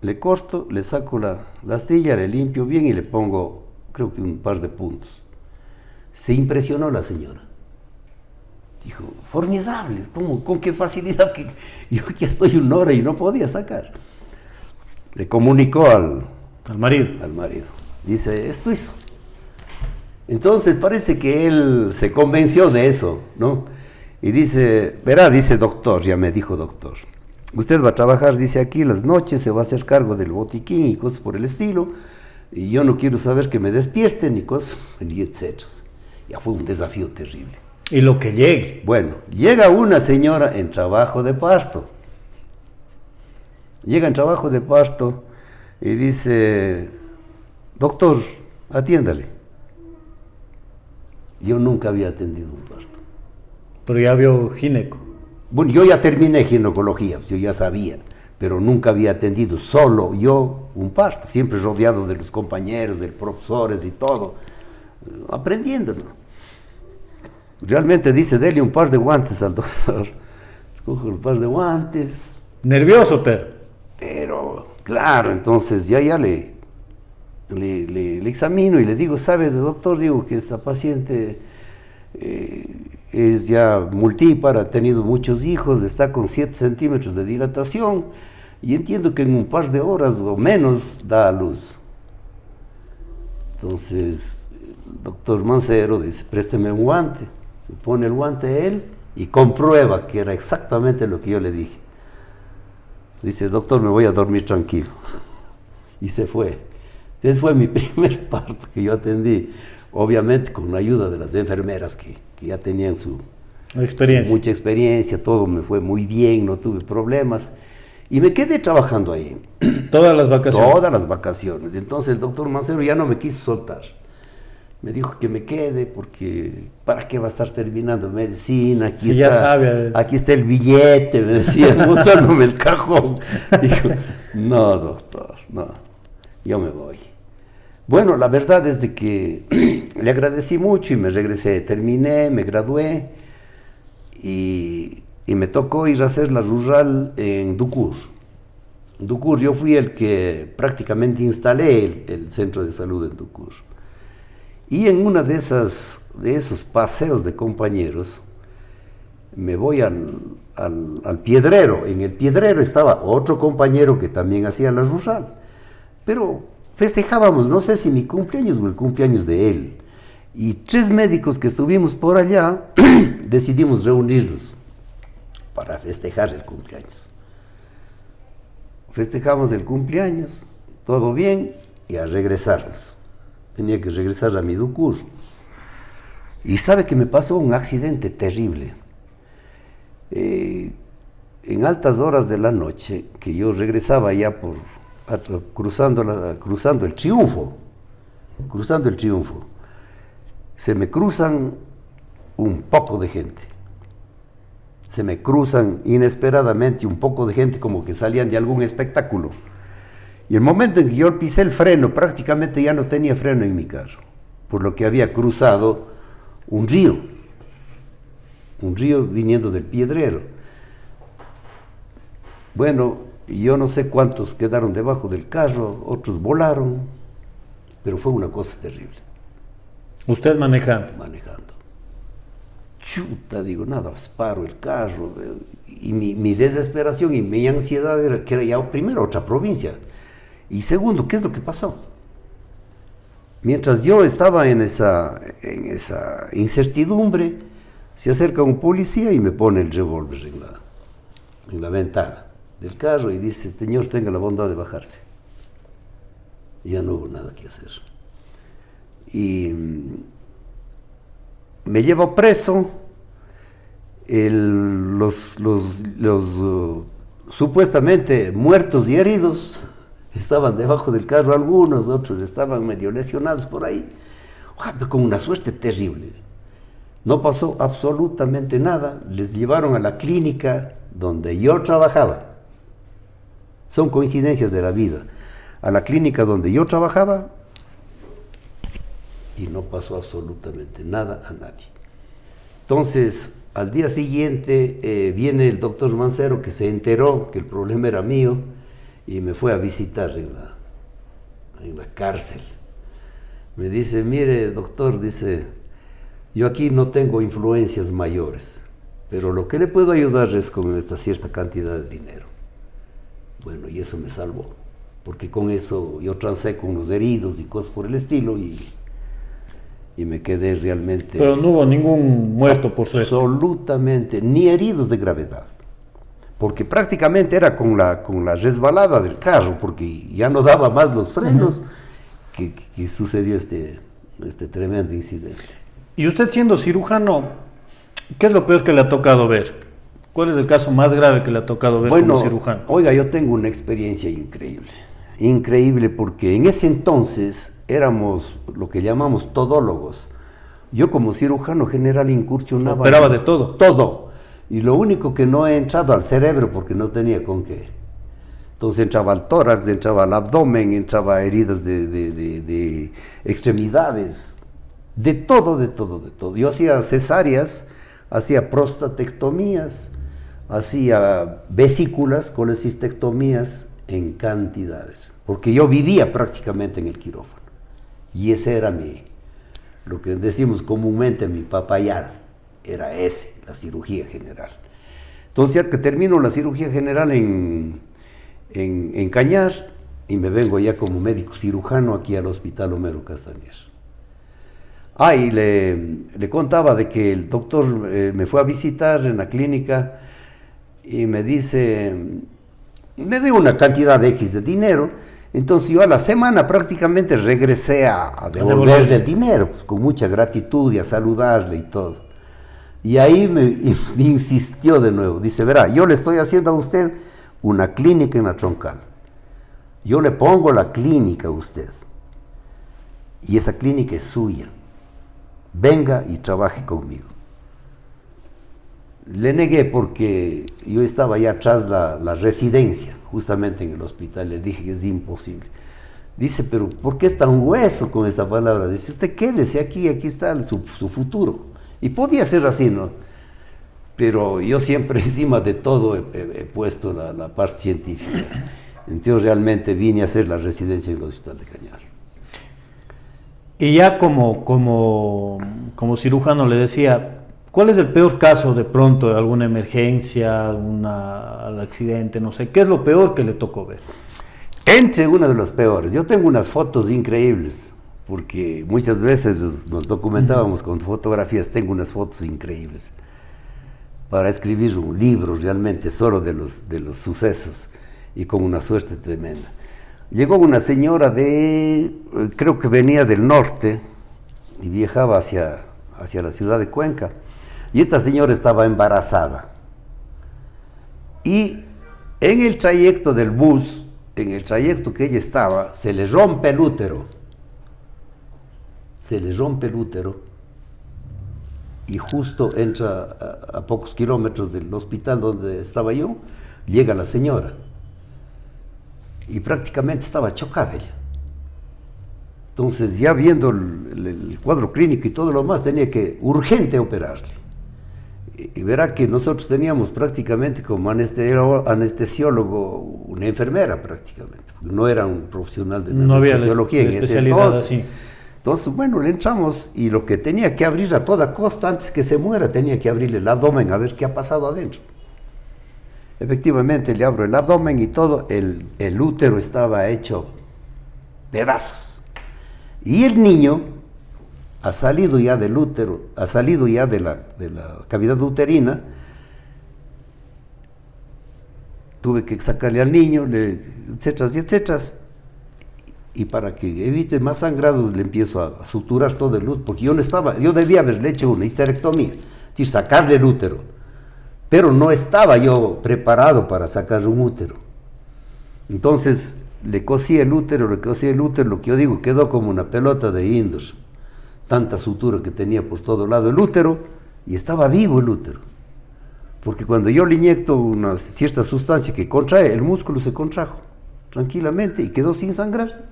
le corto, le saco la astilla, le limpio bien y le pongo, creo que un par de puntos. Se impresionó la señora. Dijo, formidable, ¿cómo? ¿Con qué facilidad? Que yo aquí estoy 1 hora y no podía sacar. Le comunicó al marido. Dice, esto hizo. Entonces parece que él se convenció de eso, ¿no? Y dice, verá, dice doctor, ya me dijo doctor, usted va a trabajar, dice, aquí las noches, se va a hacer cargo del botiquín y cosas por el estilo, y yo no quiero saber que me despierten y cosas, y etcétera. Ya fue un desafío terrible. Y lo que llegue. Bueno, llega una señora en trabajo de parto. Llega en trabajo de parto y dice, doctor, atiéndale. Yo nunca había atendido un parto. Pero ya vio gineco. Bueno, yo ya terminé ginecología, yo ya sabía. pero nunca había atendido solo yo un parto, siempre rodeado de los compañeros, de los profesores y todo, aprendiendo, ¿no? Realmente dice, dele un par de guantes al doctor. Escoge un par de guantes. Nervioso, pero claro, entonces ya le examino y le digo, ¿sabe, doctor? Digo que esta paciente es ya multípara, ha tenido muchos hijos, está con 7 centímetros de dilatación y entiendo que en un par de horas o menos da a luz. Entonces el doctor Mancero dice, présteme un guante. Se pone el guante él y comprueba que era exactamente lo que yo le dije. Dice, doctor, me voy a dormir tranquilo. Y se fue. Entonces fue mi primer parto que yo atendí, obviamente con la ayuda de las enfermeras que ya tenían mucha experiencia, todo me fue muy bien, no tuve problemas. Y me quedé trabajando ahí. ¿Todas las vacaciones? Todas las vacaciones. Entonces el doctor Mancero ya no me quiso soltar. Me dijo que me quede porque ¿para qué va a estar terminando medicina? Aquí, sí, aquí está el billete, me decía, mostrándome el cajón. Dijo, no, doctor, no, yo me voy. Bueno, la verdad es de que le agradecí mucho y me regresé, terminé, me gradué y me tocó ir a hacer la rural en Ducur. En Ducur yo fui el que prácticamente instalé el centro de salud en Ducur. Y en una de esos paseos de compañeros, me voy al Piedrero. En el Piedrero estaba otro compañero que también hacía la rural. Pero festejábamos, no sé si mi cumpleaños o el cumpleaños de él. Y 3 médicos que estuvimos por allá, decidimos reunirnos para festejar el cumpleaños. Festejamos el cumpleaños, todo bien, y a regresarnos. Tenía que regresar a mi Ducur. Y sabe que me pasó un accidente terrible. En altas horas de la noche, que yo regresaba ya cruzando el Triunfo, se me cruzan un poco de gente. Se me cruzan inesperadamente un poco de gente como que salían de algún espectáculo. Y el momento en que yo pisé el freno, prácticamente ya no tenía freno en mi carro, por lo que había cruzado un río viniendo del Piedrero. Bueno, yo no sé cuántos quedaron debajo del carro, otros volaron, pero fue una cosa terrible. ¿Usted manejando? Manejando. Chuta, digo, nada, paro el carro, y mi desesperación y mi ansiedad era que era ya primero otra provincia. Y segundo, ¿qué es lo que pasó? Mientras yo estaba en esa incertidumbre, se acerca un policía y me pone el revólver en la ventana del carro y dice, señor, tenga la bondad de bajarse. Y ya no hubo nada que hacer. Y me llevo preso. Los supuestamente muertos y heridos estaban debajo del carro algunos, otros estaban medio lesionados por ahí, con una suerte terrible. No pasó absolutamente nada, les llevaron a la clínica donde yo trabajaba. Son coincidencias de la vida. A la clínica donde yo trabajaba y no pasó absolutamente nada a nadie. Entonces, al día siguiente viene el doctor Mancero que se enteró que el problema era mío y me fue a visitar en la cárcel. Me dice, mire doctor, dice, yo aquí no tengo influencias mayores, pero lo que le puedo ayudar es con esta cierta cantidad de dinero. Bueno, y eso me salvó, porque con eso yo transé con los heridos y cosas por el estilo y me quedé realmente... Pero no hubo ningún muerto por suerte. Absolutamente, ni heridos de gravedad. Porque prácticamente era con la resbalada del carro, porque ya no daba más los frenos, que sucedió este tremendo incidente. Y usted siendo cirujano, ¿qué es lo peor que le ha tocado ver? ¿Cuál es el caso más grave que le ha tocado ver como cirujano? Oiga, yo tengo una experiencia increíble porque en ese entonces éramos lo que llamamos todólogos. Yo como cirujano general incursionaba... Operaba de todo. Todo. Y lo único que no he entrado al cerebro porque no tenía con qué. Entonces entraba al tórax, entraba al abdomen, entraba heridas de extremidades, de todo, de todo, de todo. Yo hacía cesáreas, hacía prostatectomías, hacía vesículas, colecistectomías en cantidades, porque yo vivía prácticamente en el quirófano. Y ese era lo que decimos comúnmente mi papayal, era ese, la cirugía general. Entonces ya que termino la cirugía general en Cañar, y me vengo ya como médico cirujano aquí al Hospital Homero Castañer. Y le contaba de que el doctor me fue a visitar en la clínica y me dice, me dio una cantidad de X de dinero. Entonces yo a la semana prácticamente regresé a devolverle el dinero, pues, con mucha gratitud y a saludarle y todo. Y ahí me insistió de nuevo, dice, verá, yo le estoy haciendo a usted una clínica en la Troncal. Yo le pongo la clínica a usted. Y esa clínica es suya. Venga y trabaje conmigo. Le negué porque yo estaba allá atrás la residencia, justamente en el hospital. Le dije que es imposible. Dice, pero ¿por qué es tan hueso con esta palabra? Dice, usted quédese aquí está su futuro. Y podía ser así, ¿no? Pero yo siempre encima de todo he puesto la parte científica. Entonces realmente vine a hacer la residencia en el Hospital de Cañar. Y ya como cirujano le decía, ¿cuál es el peor caso de pronto de alguna emergencia, algún accidente, no sé? ¿Qué es lo peor que le tocó ver? Entre uno de los peores. Yo tengo unas fotos increíbles, porque muchas veces nos documentábamos con fotografías. Tengo unas fotos increíbles para escribir un libro realmente solo de los sucesos, y con una suerte tremenda. Llegó una señora creo que venía del norte y viajaba hacia la ciudad de Cuenca, y esta señora estaba embarazada. Y en el trayecto del bus, en el trayecto que ella estaba, se le rompe el útero. Y justo entra a pocos kilómetros del hospital donde estaba yo, llega la señora. Y prácticamente estaba chocada ella. Entonces, ya viendo el cuadro clínico y todo lo más, tenía que urgente operarle. Y verá que nosotros teníamos prácticamente como anestesiólogo una enfermera prácticamente. No era un profesional de la anestesiología en ese entonces. Así. Entonces, bueno, le entramos y lo que tenía que abrir a toda costa, antes que se muera, tenía que abrirle el abdomen a ver qué ha pasado adentro. Efectivamente, le abro el abdomen y todo, el útero estaba hecho pedazos. Y el niño ha salido ya del útero, ha salido ya de la cavidad uterina. Tuve que sacarle al niño, etcétera, etcétera. Y para que evite más sangrados, le empiezo a suturar todo el útero, porque yo debía haberle hecho una histerectomía, es decir, sacarle el útero, pero no estaba yo preparado para sacar un útero. Entonces le cosí el útero, lo que yo digo, quedó como una pelota de indoor, tanta sutura que tenía por todo lado el útero, y estaba vivo el útero, porque cuando yo le inyecto una cierta sustancia que contrae, el músculo se contrajo tranquilamente y quedó sin sangrar.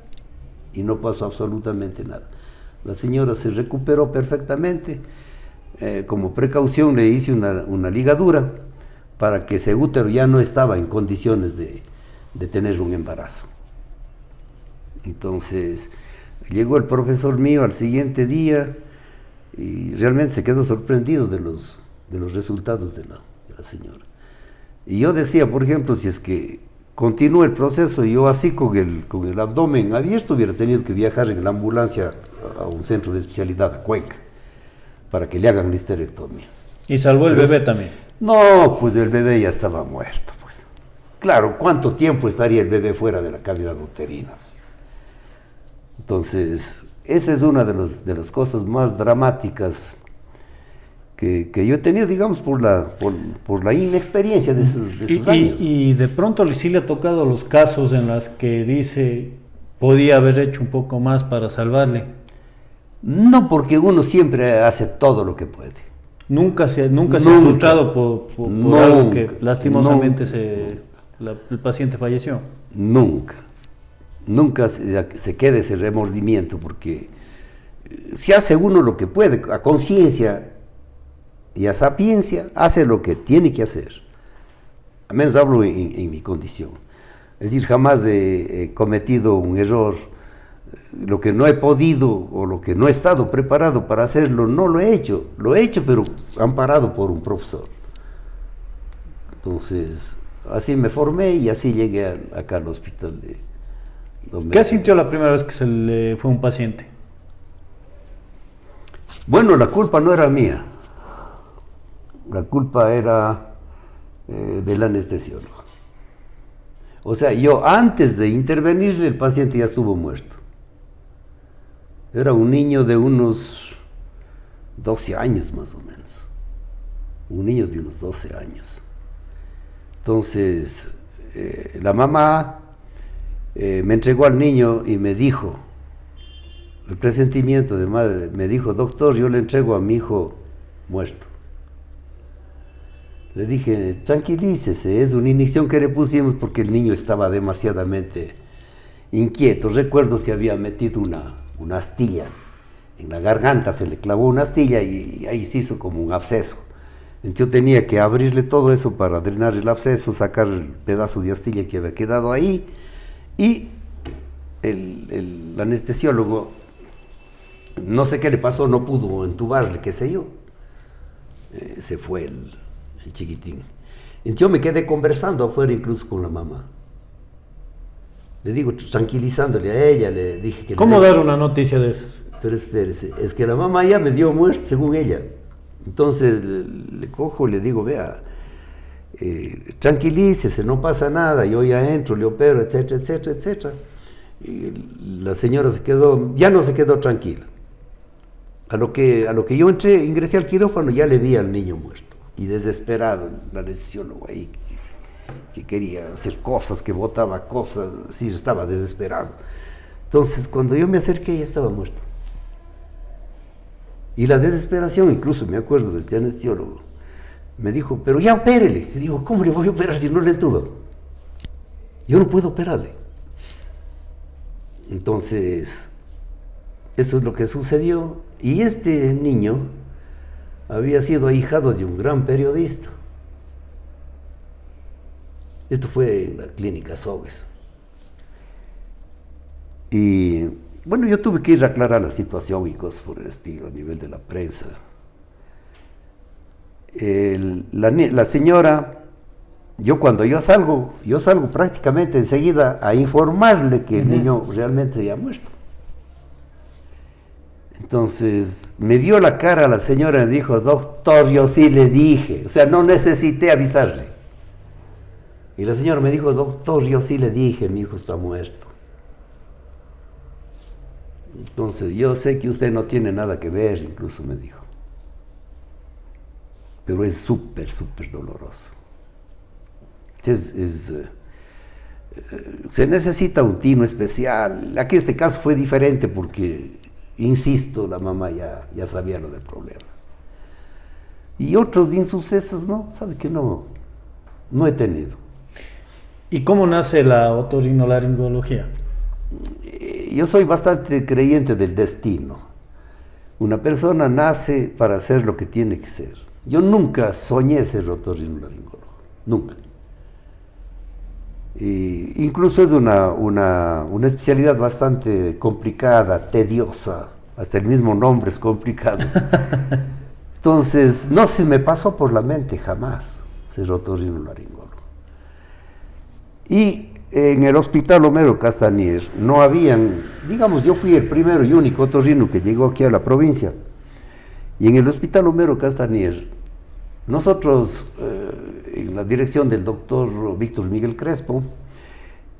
Y no pasó absolutamente nada. La señora se recuperó perfectamente. Como precaución le hice una ligadura para que ese útero ya no estaba en condiciones de tener un embarazo. Entonces llegó el profesor mío al siguiente día y realmente se quedó sorprendido de los resultados de la señora. Y yo decía, por ejemplo, si es que continúa el proceso, yo así con el abdomen abierto hubiera tenido que viajar en la ambulancia a un centro de especialidad, a Cuenca, para que le hagan la histerectomía. ¿Y salvó el bebé también? No, pues el bebé ya estaba muerto, pues. Claro, ¿cuánto tiempo estaría el bebé fuera de la cavidad uterina? Entonces, esa es una de las cosas más dramáticas que yo he tenido, digamos, por la inexperiencia de esos años. Y de pronto sí le ha tocado los casos en los que dice, podía haber hecho un poco más para salvarle. No, porque uno siempre hace todo lo que puede. Nunca se ha frustrado por algo que lastimosamente se... el paciente falleció. Nunca. Nunca se quede ese remordimiento, porque si hace uno lo que puede, a conciencia y a sapiencia, hace lo que tiene que hacer. Al menos hablo en mi condición. Es decir, jamás he cometido un error. Lo que no he podido o lo que no he estado preparado para hacerlo, no lo he hecho. Lo he hecho, pero amparado por un profesor. Entonces, así me formé y así llegué acá al hospital de Don ¿Qué sintió la primera vez que se le fue un paciente? Bueno, la culpa no era mía. La culpa era del anestesiólogo. O sea, yo antes de intervenirle, el paciente ya estuvo muerto. Era un niño de unos 12 años más o menos. Un niño de unos 12 años. Entonces, la mamá me entregó al niño y me dijo, el presentimiento de madre, me dijo: doctor, yo le entrego a mi hijo muerto. Le dije: tranquilícese, es una inyección que le pusimos porque el niño estaba demasiadamente inquieto. Recuerdo se había metido una astilla en la garganta, se le clavó una astilla y ahí se hizo como un absceso. Entonces yo tenía que abrirle todo eso para drenar el absceso, sacar el pedazo de astilla que había quedado ahí, y el anestesiólogo, no sé qué le pasó, no pudo entubarle, qué sé yo. Se fue el chiquitín. Entonces yo me quedé conversando afuera incluso con la mamá. Le digo, tranquilizándole a ella, le dije que... ¿Cómo dar una noticia de esas? Pero espérese, es que la mamá ya me dio muerte según ella. Entonces le cojo y le digo: vea, tranquilícese, no pasa nada, yo ya entro, le opero, etcétera, etcétera, etcétera. Y la señora ya no se quedó tranquila. A lo que yo ingresé al quirófano, ya le vi al niño muerto. Y desesperado, el anestesiólogo ahí, que quería hacer cosas, que botaba cosas, sí, estaba desesperado. Entonces, cuando yo me acerqué, ya estaba muerto. Y la desesperación, incluso me acuerdo de este anestesiólogo, me dijo: pero ya opérele. Y digo: ¿cómo le voy a operar si no le entuba? Yo no puedo operarle. Entonces, eso es lo que sucedió. Y este niño había sido ahijado de un gran periodista. Esto fue en la clínica Sogues. Y bueno, yo tuve que ir a aclarar la situación y cosas por el estilo a nivel de la prensa. La señora, cuando yo salgo prácticamente enseguida a informarle que el niño realmente ya ha muerto. Entonces me vio la cara la señora y me dijo: doctor, yo sí le dije, o sea, no necesité avisarle. Y la señora me dijo: doctor, yo sí le dije, mi hijo está muerto. Entonces, yo sé que usted no tiene nada que ver, incluso me dijo. Pero es súper, súper doloroso. Se necesita un tino especial. Aquí este caso fue diferente porque, insisto, la mamá ya sabía lo del problema. Y otros insucesos, ¿no? Sabe que no he tenido. ¿Y cómo nace la otorrinolaringología? Yo soy bastante creyente del destino. Una persona nace para hacer lo que tiene que ser. Yo nunca soñé ser otorrinolaringólogo, nunca. Incluso es una especialidad bastante complicada, tediosa, hasta el mismo nombre es complicado. Entonces, no se me pasó por la mente jamás ser otorrinolaringólogo. Y en el Hospital Homero Castañer no habían, digamos, yo fui el primero y único otorrino que llegó aquí a la provincia. Y en el Hospital Homero Castañer, nosotros, en la dirección del doctor Víctor Miguel Crespo,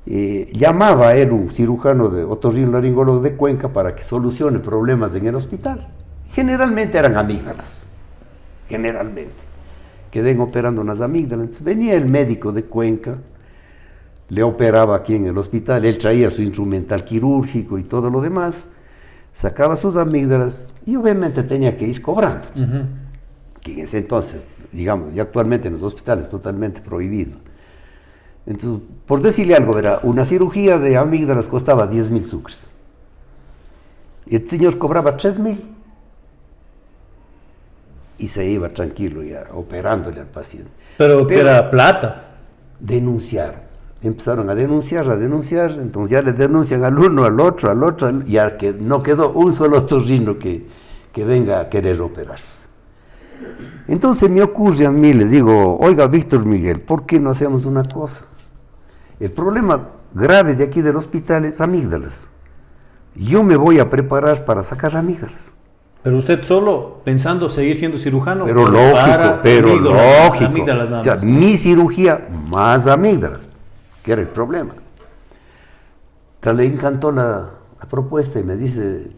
llamaba a él un cirujano de otorrinolaringólogo de Cuenca para que solucione problemas en el hospital. Generalmente eran amígdalas, generalmente. Quedé operando unas amígdalas. Entonces, venía el médico de Cuenca, le operaba aquí en el hospital, él traía su instrumental quirúrgico y todo lo demás, sacaba sus amígdalas y obviamente tenía que ir cobrando. Que en ese entonces, digamos, y actualmente en los hospitales es totalmente prohibido. Entonces, por decirle algo, verá, una cirugía de amígdalas costaba 10.000 sucres. Y el señor cobraba 3.000 y se iba tranquilo ya, operándole al paciente. Pero que era plata. Denunciar. Empezaron a denunciar, entonces ya le denuncian al uno, al otro, ya que no quedó un solo otorrino que venga a querer operarlos. Entonces me ocurre a mí, le digo, oiga, Víctor Miguel, ¿por qué no hacemos una cosa? El problema grave de aquí del hospital es amígdalas. Yo me voy a preparar para sacar amígdalas. Pero usted solo pensando seguir siendo cirujano. Pero lógico. Amígdalas nada más. O sea, mi cirugía más amígdalas, que era el problema. Entonces, le encantó la propuesta y me dice,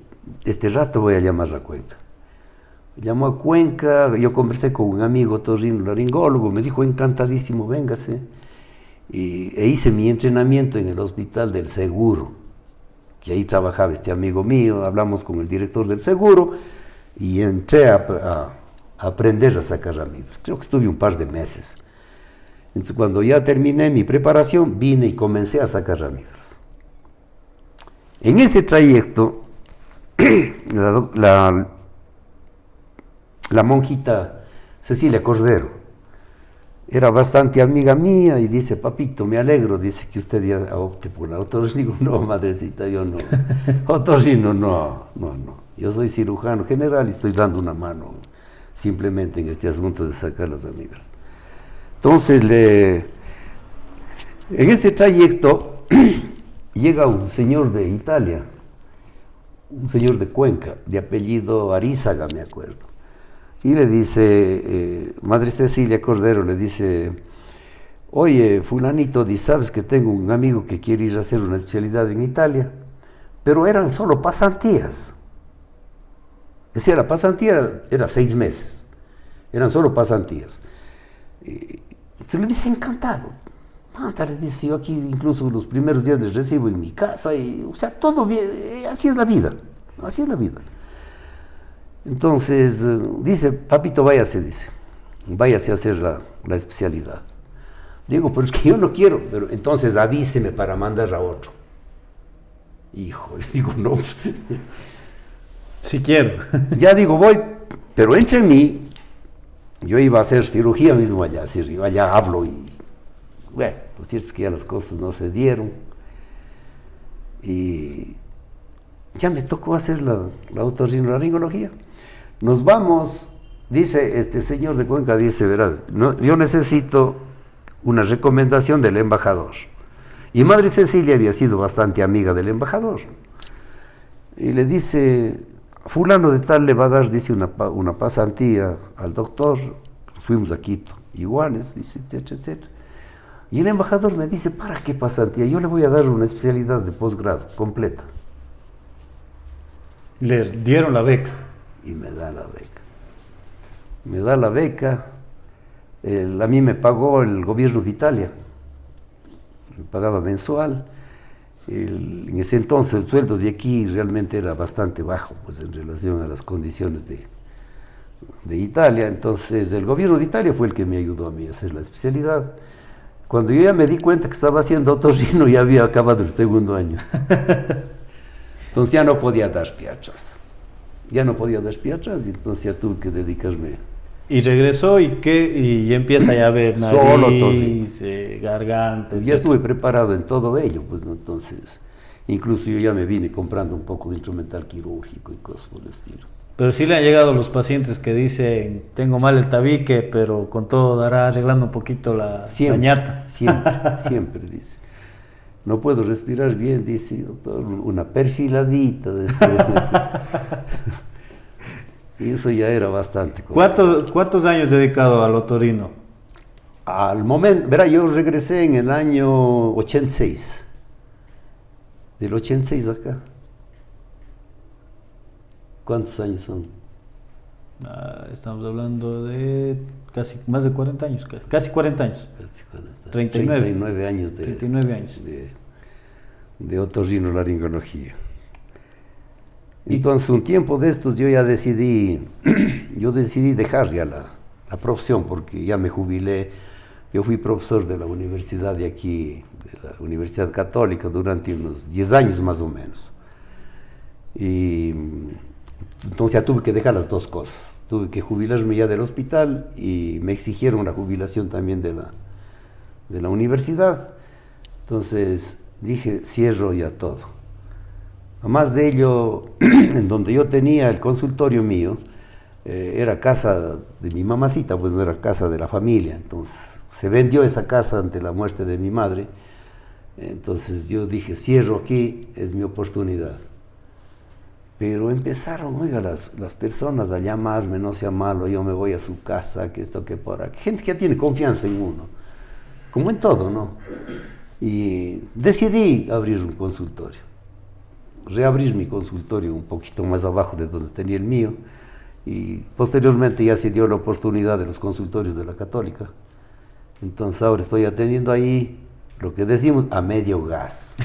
este rato voy a llamar a Cuenca. Llamó a Cuenca, yo conversé con un amigo otorrinolaringólogo, me dijo, encantadísimo, véngase. E hice mi entrenamiento en el hospital del seguro, que ahí trabajaba este amigo mío, hablamos con el director del seguro y entré a aprender a sacar amígdalas. Creo que estuve un par de meses. Entonces, cuando ya terminé mi preparación, vine y comencé a sacar amígdalas. En ese trayecto, la monjita Cecilia Cordero era bastante amiga mía y dice, papito, me alegro, dice que usted ya opte por la otorrino. No, madrecita, yo no. Otorrino, no. Yo soy cirujano general y estoy dando una mano simplemente en este asunto de sacar las amígdalas. Entonces, en ese trayecto llega un señor de Italia, un señor de Cuenca, de apellido Arízaga, me acuerdo. Y le dice, Madre Cecilia Cordero, le dice, oye, fulanito, sabes que tengo un amigo que quiere ir a hacer una especialidad en Italia, pero eran solo pasantías. Es decir, la pasantía era 6 meses, eran solo pasantías. Se le dice, encantado. Manta, le dice, yo aquí incluso los primeros días les recibo en mi casa, y, o sea, todo bien, así es la vida. Entonces, dice, papito, váyase a hacer la especialidad. Digo, pero es que yo no quiero, pero entonces avíseme para mandar a otro. Híjole, digo, no. Si quiero. Ya digo, voy, pero entre mí, yo iba a hacer cirugía mismo allá, es decir, yo allá hablo y, bueno, lo cierto es que ya las cosas no se dieron. Y ya me tocó hacer la otorrinolaringología. Nos vamos, dice este señor de Cuenca, dice, verás, yo necesito una recomendación del embajador. Y Madre Cecilia había sido bastante amiga del embajador. Y le dice, fulano de tal le va a dar, dice, una pasantía al doctor. Fuimos a Quito, iguales, dice, etcétera. Y el embajador me dice, ¿para qué pasantía? Yo le voy a dar una especialidad de posgrado completa. Le dieron la beca. Y me da la beca. A mí me pagó el gobierno de Italia, me pagaba mensual. En ese entonces el sueldo de aquí realmente era bastante bajo, pues en relación a las condiciones de Italia. Entonces el gobierno de Italia fue el que me ayudó a mí a hacer la especialidad. Cuando yo ya me di cuenta que estaba haciendo otorrino, ya había acabado el segundo año. Entonces ya no podía dar pie atrás. Y entonces ya tuve que dedicarme. Y regresó y empieza ya a ver nariz, garganta. Ya estuve preparado en todo ello, pues, ¿no? Entonces, incluso yo ya me vine comprando un poco de instrumental quirúrgico y cosas por el estilo. Pero sí le han llegado los pacientes que dicen, tengo mal el tabique, pero con todo dará arreglando un poquito la ñata. Siempre dice. No puedo respirar bien, dice, doctor, una perfiladita. Y eso ya era bastante. ¿Cuántos años dedicado al otorrino? Al momento, verá, yo regresé en el año 86. Del 86 acá. ¿Cuántos años son? Estamos hablando de casi más de 40 años, casi 40 años. 39 años 39 años. De otorrinolaringología. Entonces, un tiempo de estos yo ya decidí dejar ya la profesión, porque ya me jubilé, Yo fui profesor de la universidad de aquí, de la Universidad Católica, durante unos 10 años más o menos. Y entonces ya tuve que dejar las dos cosas. Tuve que jubilarme ya del hospital y me exigieron la jubilación también de la universidad. Entonces dije, cierro ya todo. Además de ello, en donde yo tenía el consultorio mío, era casa de mi mamacita, pues no era casa de la familia. Entonces se vendió esa casa ante la muerte de mi madre. Entonces yo dije, cierro aquí, es mi oportunidad. Pero empezaron, oiga, las personas a llamarme, no sea malo, yo me voy a su casa, que esto, que por aquí. Gente que ya tiene confianza en uno, como en todo, ¿no? Y decidí abrir un consultorio, reabrir mi consultorio un poquito más abajo de donde tenía el mío, y posteriormente ya se dio la oportunidad de los consultorios de la Católica. Entonces ahora estoy atendiendo ahí, lo que decimos, a medio gas.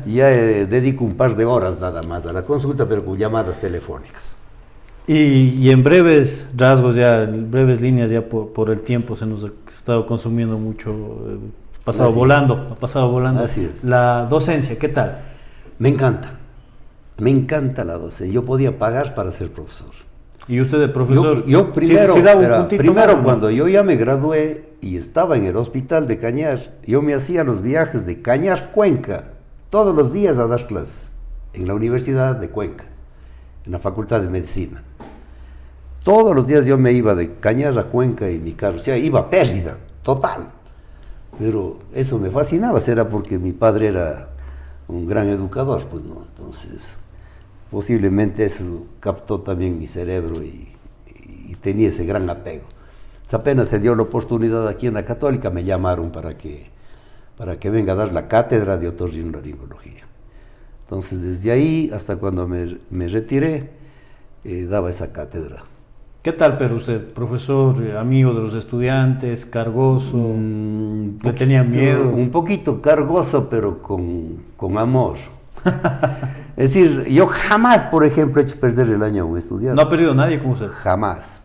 Ya dedico un par de horas nada más a la consulta, pero con llamadas telefónicas. Y en breves rasgos, ya, en breves líneas, ya por el tiempo se nos ha estado consumiendo mucho, ha pasado volando. Así es. La docencia, ¿qué tal? Me encanta la docencia. Yo podía pagar para ser profesor. ¿Y usted de profesor? Yo primero, sí daba un puntito primero más, ¿no? Cuando yo ya me gradué y estaba en el hospital de Cañar, yo me hacía los viajes de Cañar, Cuenca, todos los días a dar clases, en la Universidad de Cuenca, en la Facultad de Medicina. Todos los días yo me iba de Cañar a Cuenca en mi carro, o sea, iba a pérdida, total. Pero eso me fascinaba, será porque mi padre era un gran educador, pues no, entonces posiblemente eso captó también mi cerebro y tenía ese gran apego. Entonces, apenas se dio la oportunidad aquí en la Católica, me llamaron para que venga a dar la cátedra de otorrinolaringología. Entonces desde ahí hasta cuando me retiré, daba esa cátedra. ¿Qué tal, pero usted, profesor, amigo de los estudiantes, cargoso, le tenía miedo? Un poquito cargoso, pero con amor. Es decir, yo jamás, por ejemplo, he hecho perder el año a un estudiante. No ha perdido nadie como usted. Jamás.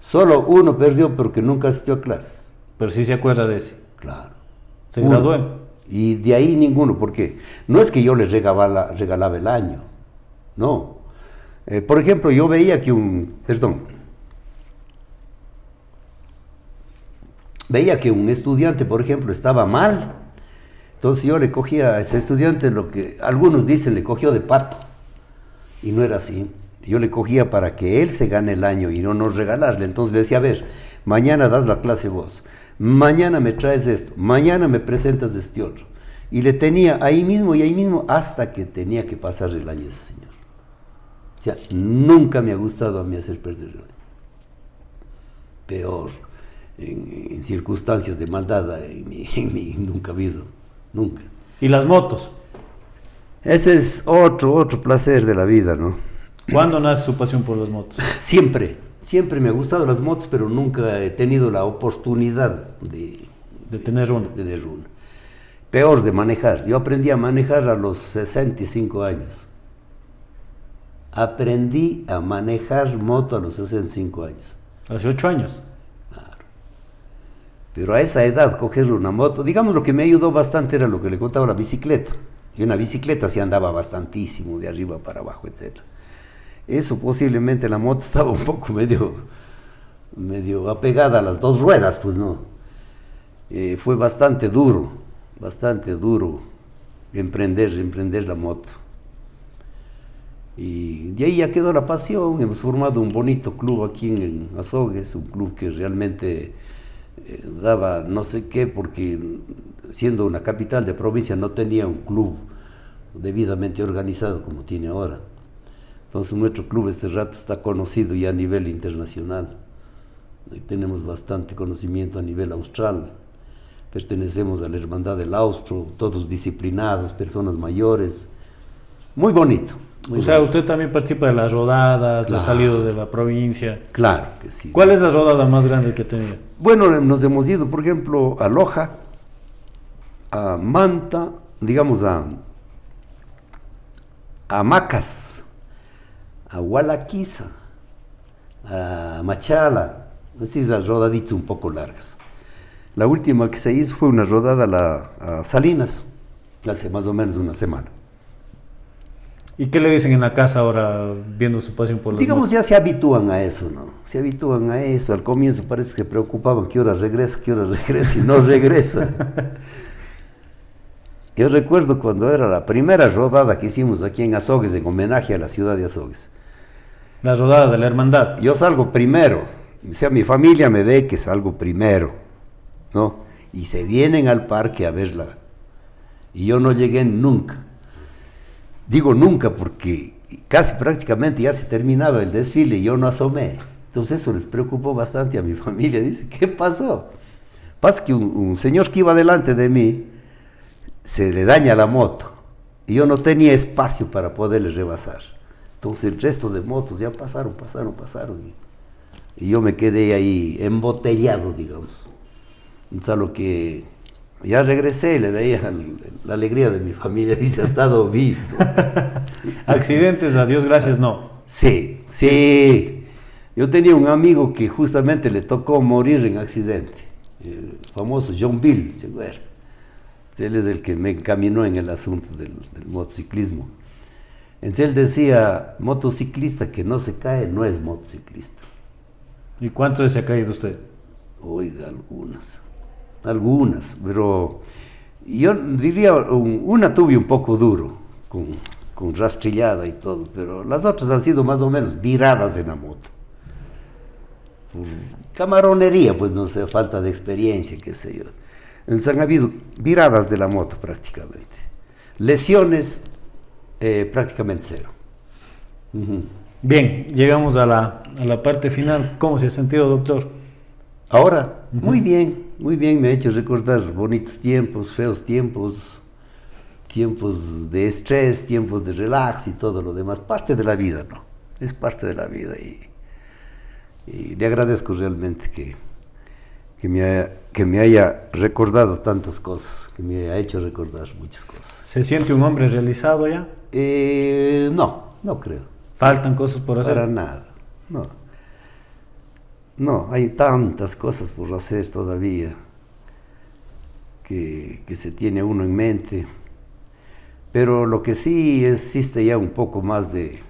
Solo uno perdió porque nunca asistió a clase. Pero sí se acuerda de ese. Claro. Se graduó. Y de ahí ninguno, porque no es que yo les regalaba el año, no. Por ejemplo, yo veía que un estudiante, por ejemplo, estaba mal. Entonces yo le cogía a ese estudiante lo que algunos dicen, le cogió de pato. Y no era así. Yo le cogía para que él se gane el año y no nos regalarle. Entonces le decía, a ver, mañana das la clase vos, mañana me traes esto, mañana me presentas este otro. Y le tenía ahí mismo hasta que tenía que pasar el año ese señor. O sea, nunca me ha gustado a mí hacer perder el año. Peor, en circunstancias de maldad, nunca ha habido, nunca. ¿Y las motos? Ese es otro placer de la vida, ¿no? ¿Cuándo nace su pasión por las motos? Siempre me han gustado las motos, pero nunca he tenido la oportunidad de tener una. Peor, de manejar. Yo aprendí a manejar a los 65 años. Aprendí a manejar moto a los 65 años. ¿Hace 8 años? Claro. Pero a esa edad, coger una moto, digamos, lo que me ayudó bastante era lo que le contaba, la bicicleta. Y una bicicleta sí andaba bastantísimo, de arriba para abajo, etc. Eso posiblemente, la moto estaba un poco medio apegada a las dos ruedas, pues no. Fue bastante duro emprender la moto. Y de ahí ya quedó la pasión. Hemos formado un bonito club aquí en Azogues, un club que realmente daba no sé qué, porque siendo una capital de provincia no tenía un club debidamente organizado como tiene ahora. Entonces nuestro club este rato está conocido ya a nivel internacional. Tenemos bastante conocimiento a nivel austral. Pertenecemos a la Hermandad del Austro, todos disciplinados, personas mayores. Muy bonito. O sea, usted también participa de las rodadas, claro, las salidas de la provincia. Claro que sí. ¿Cuál es la rodada más grande que ha tenido? Bueno, nos hemos ido, por ejemplo, a Loja, a Manta, digamos a Macas, a Hualaquiza, a Machala, esas rodaditas un poco largas. La última que se hizo fue una rodada a Salinas, hace más o menos una semana. ¿Y qué le dicen en la casa ahora, viendo su pasión por las Digamos, motos? ya se habitúan a eso, ¿no? Se habitúan a eso. Al comienzo parece que se preocupaban qué hora regresa, y no regresa. Yo recuerdo cuando era la primera rodada que hicimos aquí en Azogues, en homenaje a la ciudad de Azogues. La rodada de la hermandad. Yo salgo primero, o sea, mi familia me ve que salgo primero, ¿no? Y se vienen al parque a verla. Y yo no llegué nunca. Digo nunca porque casi prácticamente ya se terminaba el desfile y yo no asomé. Entonces eso les preocupó bastante a mi familia. Dice, ¿qué pasó? Pasa que un señor que iba delante de mí se le daña la moto y yo no tenía espacio para poderle rebasar. Entonces el resto de motos ya pasaron. Y yo me quedé ahí embotellado, digamos. Entonces a lo que ya regresé, le veía la alegría de mi familia, dice, ha estado vivo. Accidentes, a Dios gracias, no. Sí. Yo tenía un amigo que justamente le tocó morir en accidente, el famoso John Bill, ¿se acuerda? Él es el que me encaminó en el asunto del motociclismo. Entonces él decía, motociclista que no se cae no es motociclista. ¿Y cuánto se ha caído usted? Oiga, algunas, pero yo diría, una tuve un poco duro, con rastrillada y todo, pero las otras han sido más o menos viradas en la moto. Por camaronería, pues no sé, falta de experiencia, qué sé yo. Entonces han habido viradas de la moto prácticamente. Lesiones, prácticamente cero. Bien, llegamos a la parte final. ¿Cómo se ha sentido, doctor? Ahora, muy bien, me ha hecho recordar bonitos tiempos, feos tiempos, tiempos de estrés, tiempos de relax y todo lo demás. Parte de la vida, ¿no? Es parte de la vida y le agradezco realmente que me haya recordado tantas cosas, que me ha hecho recordar muchas cosas. ¿Se siente un hombre realizado ya? No creo. ¿Faltan cosas por hacer? Para nada, no. No, hay tantas cosas por hacer todavía que se tiene uno en mente, pero lo que sí existe ya un poco más de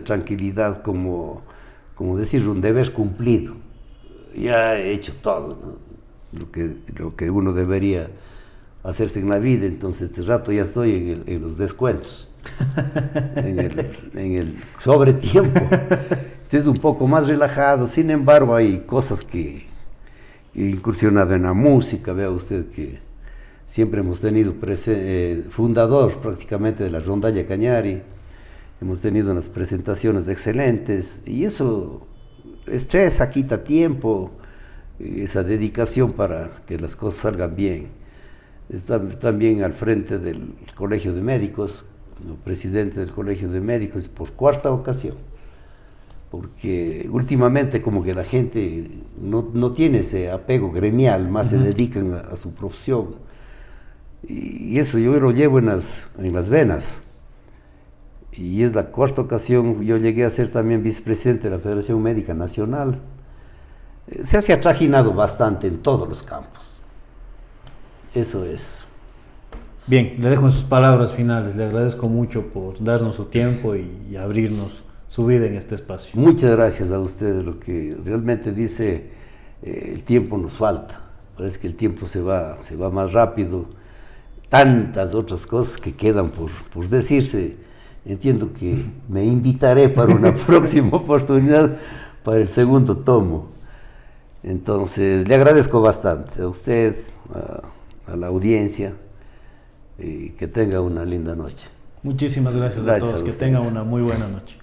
tranquilidad, como decir, un deber cumplido. Ya he hecho todo, ¿no? lo que uno debería hacerse en la vida, entonces este rato ya estoy en los descuentos, en el sobretiempo. Es un poco más relajado, sin embargo hay cosas que he incursionado en la música. Vea usted que siempre hemos tenido fundador prácticamente de la Rondalla Cañari, hemos tenido unas presentaciones excelentes y eso estresa, quita tiempo, esa dedicación para que las cosas salgan bien. Está también al frente del Colegio de Médicos, presidente del Colegio de Médicos por cuarta ocasión. Porque últimamente como que la gente no tiene ese apego gremial, más se dedican a su profesión. Y eso yo lo llevo en las venas. Y es la cuarta ocasión, yo llegué a ser también vicepresidente de la Federación Médica Nacional. Se ha trajinado bastante en todos los campos. Eso es. Bien, le dejo en sus palabras finales. Le agradezco mucho por darnos su tiempo y abrirnos su vida en este espacio. Muchas gracias a ustedes. Lo que realmente dice, el tiempo nos falta. Parece que el tiempo se va más rápido. Tantas otras cosas que quedan por decirse. Entiendo que me invitaré para una próxima oportunidad, para el segundo tomo. Entonces, le agradezco bastante a usted, a la audiencia, y que tenga una linda noche. Muchísimas gracias a todos. Que tengan una muy buena noche.